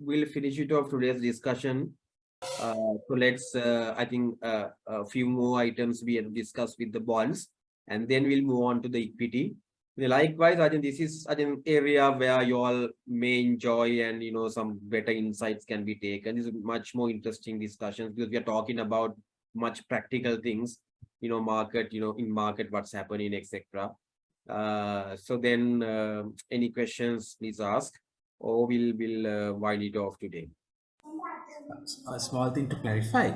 we'll finish it off today's discussion. So let's, I think a few more items we have discussed with the bonds, and then we'll move on to the equity. Likewise, I think this is area where you all may enjoy, and some better insights can be taken. This is much more interesting discussions, because we are talking about much practical things, market, in market, what's happening, etc. So then any questions, please ask, or we'll wind it off today. A small thing to clarify.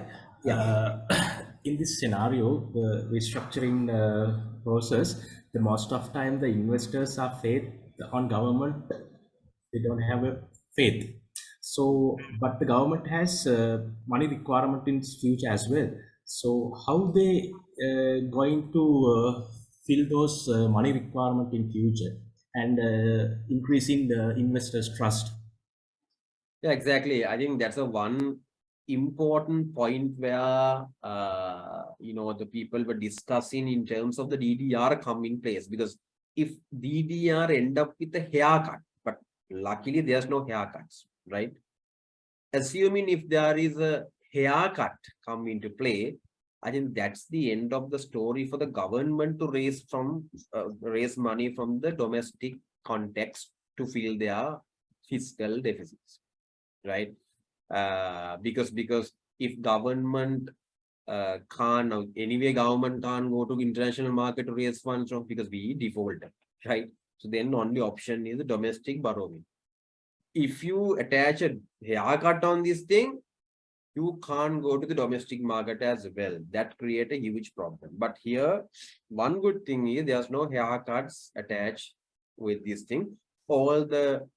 In this scenario, the restructuring process, the most of time the investors are faith on government. They don't have a faith. So, but the government has money requirement in future as well. So how they going to fill those money requirement in future and increasing the investors' trust? Yeah, exactly. I think that's a one important point where the people were discussing in terms of the DDR come in place, because if DDR end up with a haircut, but luckily there's no haircuts, right? Assuming if there is a haircut come into play, I think that's the end of the story for the government to raise money from the domestic context to fill their fiscal deficits, right? Because if government can't now. Anyway, government can't go to international market to raise funds from because we default, right? So then only option is domestic borrowing. If you attach a haircut on this thing, you can't go to the domestic market as well. That create a huge problem. But here, one good thing is there's no haircuts attached with this thing. All the,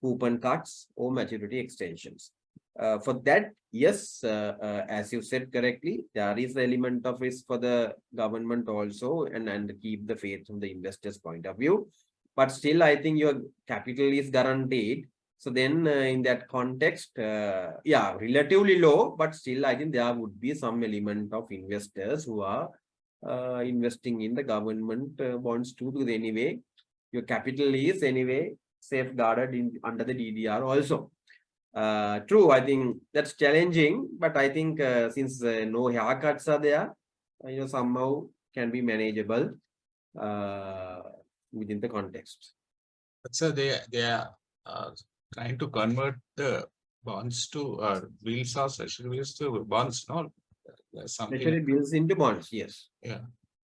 coupon cuts or maturity extensions. For that, yes, as you said correctly, there is the element of risk for the government also and keep the faith from the investors' point of view. But still, I think your capital is guaranteed. So then in that context, yeah, relatively low, but still I think there would be some element of investors who are investing in the government bonds too, because anyway, your capital is anyway safeguarded under the DDR also. True, I think that's challenging, but I think since no haircuts are there, somehow can be manageable within the context. So they are trying to convert the bonds to bills or treasury bills to bonds, no? There's something. Treasury bills into bonds, yes. Yeah.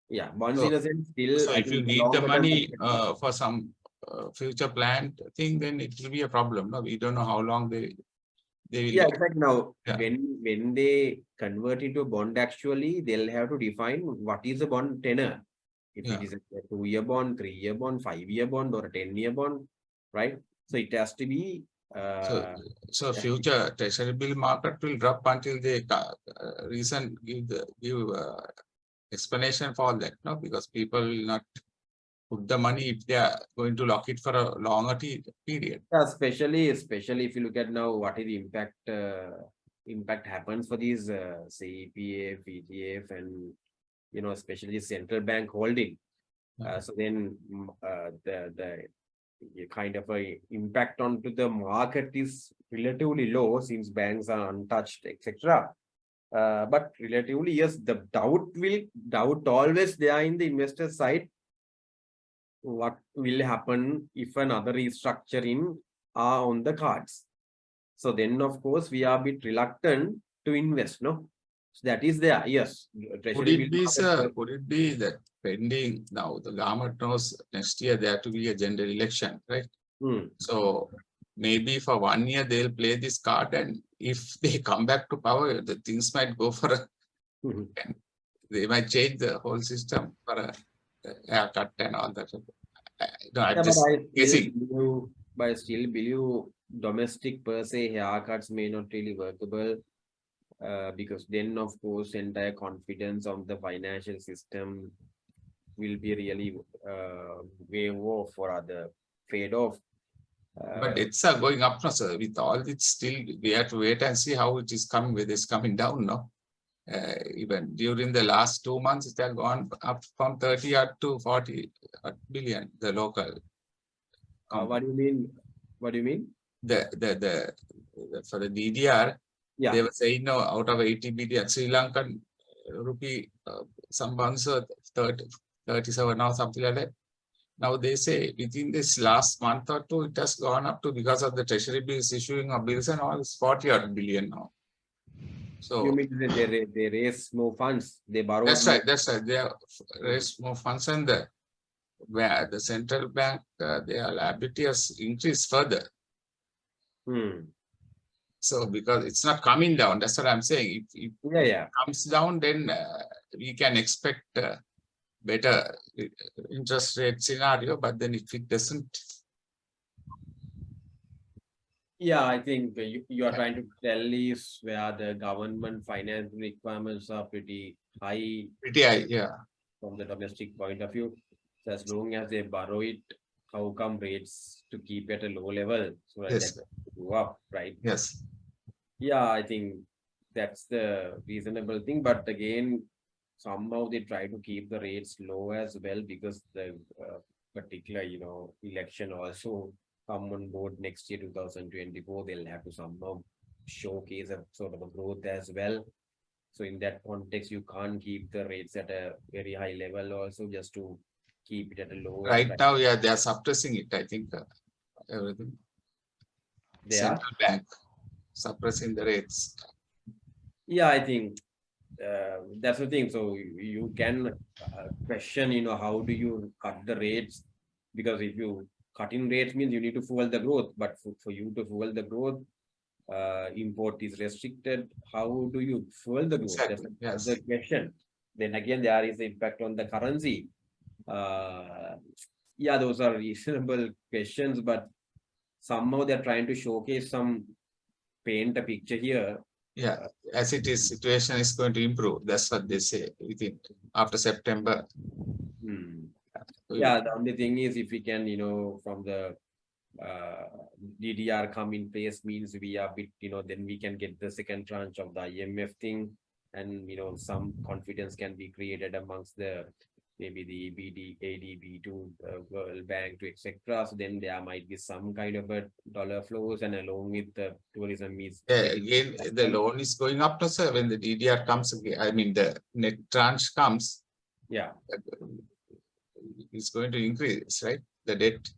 Yeah, bonds So- in a sense still. So I if you think need the longer term money perspective. for some future planned thing, then it will be a problem. No, we don't know how long they will. Yeah, exactly. Now, Yeah. when they convert into a bond, actually, they'll have to define what is a bond tenor. If it Yeah. is a 2-year bond, 3-year bond, 5-year bond, or a 10-year bond, right? So it has to be. So yeah. future treasury bill market will drop until they give explanation for all that, no? Because people will not put the money if they are going to lock it for a longer period. Yeah, especially if you look at now what is the impact happens for these say EPF, ETF, and especially central bank holding. So then the kind of a impact onto the market is relatively low since banks are untouched, etc. But relatively, yes, the doubt always there in the investor side. What will happen if another restructuring are on the cards? So then, of course, we are a bit reluctant to invest, no? So that is there, yes. Could it be, sir? Could it be that pending now the government knows next year there to be a general election, right? So maybe for 1 year they'll play this card, and if they come back to power, the things might go for a. They might change the whole system for a haircut and all that. I'm just guessing. But I still believe domestic per se haircuts may not really workable. Because then, of course, entire confidence of the financial system will be really way off or other fade off. But it's going up now, sir. With all this, still we have to wait and see how it is coming. Whether it's coming down, no? Even during the last 2 months, it has gone up from 30 to 40 billion. The local. What do you mean? What do you mean? The for the DDR. Yeah. They were saying, no, out of 80 billion Sri Lankan rupee, some bonds are 37 or something like that. Now they say within this last month or two, it has gone up to, because of the treasury bills issuing of bills and all, it's 40 billion now. So you mean they raise more funds? They borrow. That's right. They have raised more funds, and where the central bank, their liability has increased further. So because it's not coming down, that's what I'm saying. If it comes down, then we can expect better interest rate scenario. But then if it doesn't. Yeah, I think you are trying to tell is where the government finance requirements are pretty high. Pretty high, yeah. From the domestic point of view. So as long as they borrow it, how come rates to keep at a low level? So Yes. that go up, right? Yes. Yeah, I think that's the reasonable thing. But again, somehow they try to keep the rates low as well, because the particular, election also come on board next year, 2024. They'll have to somehow showcase a sort of a growth as well. So in that context, you can't keep the rates at a very high level also, just to keep it at a low. Right now, yeah, they are suppressing it, I think, everything. They Central bank suppressing the rates. Yeah, I think that's the thing. So you can question, how do you cut the rates? Because if you cutting rates means you need to fuel the growth, but for you to fuel the growth, import is restricted. How do you fuel the growth? Exactly, That's yes. the question. Then again, there is the impact on the currency. Yeah, those are reasonable questions, but somehow they're trying to showcase paint a picture here. Yeah, as it is, situation is going to improve. That's what they say within after September. Hmm. So Yeah, the only thing is if we can, from the DDR come in place means we are bit, then we can get the second tranche of the IMF thing, and some confidence can be created amongst the maybe the BD, ADB2, World Bank, to etc. So then there might be some kind of a dollar flows, and along with the tourism is again, the loan is going up to sir when the DDR comes again. I mean, the net tranche comes. Yeah. It's going to increase, right? The debt.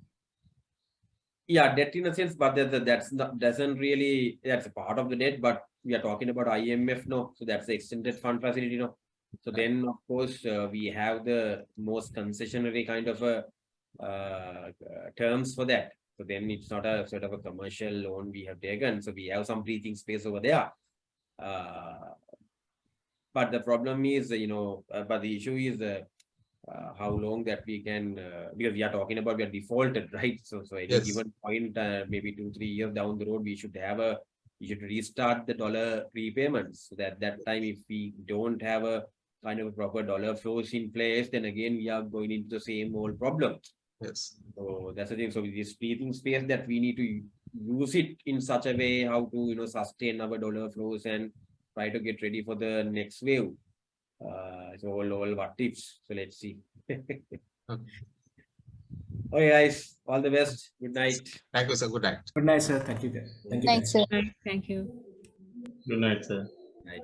Yeah, debt in a sense, but that's not doesn't really, that's a part of the debt, but we are talking about IMF no, so that's the extended fund facility no. So then of course we have the most concessionary kind of a terms for that. So then it's not a sort of a commercial loan we have taken, so we have some breathing space over there. But the problem is, but the issue is how long that we can, because we are talking about we are defaulted, right? So any Yes. given point, maybe 2-3 years down the road, we should restart the dollar prepayments. So that time, if we don't have a kind of a proper dollar flows in place, then again we are going into the same old problem. Yes. So that's the thing. So with this breathing space that we need to use it in such a way how to sustain our dollar flows and try to get ready for the next wave. So all what ifs. So let's see. Okay. Okay, guys. All the best. Good night. Thank you, sir. Good night. Good night, sir. Thank you. Thank you. Thanks, guys. sir. Thank you. Good night, sir. Night.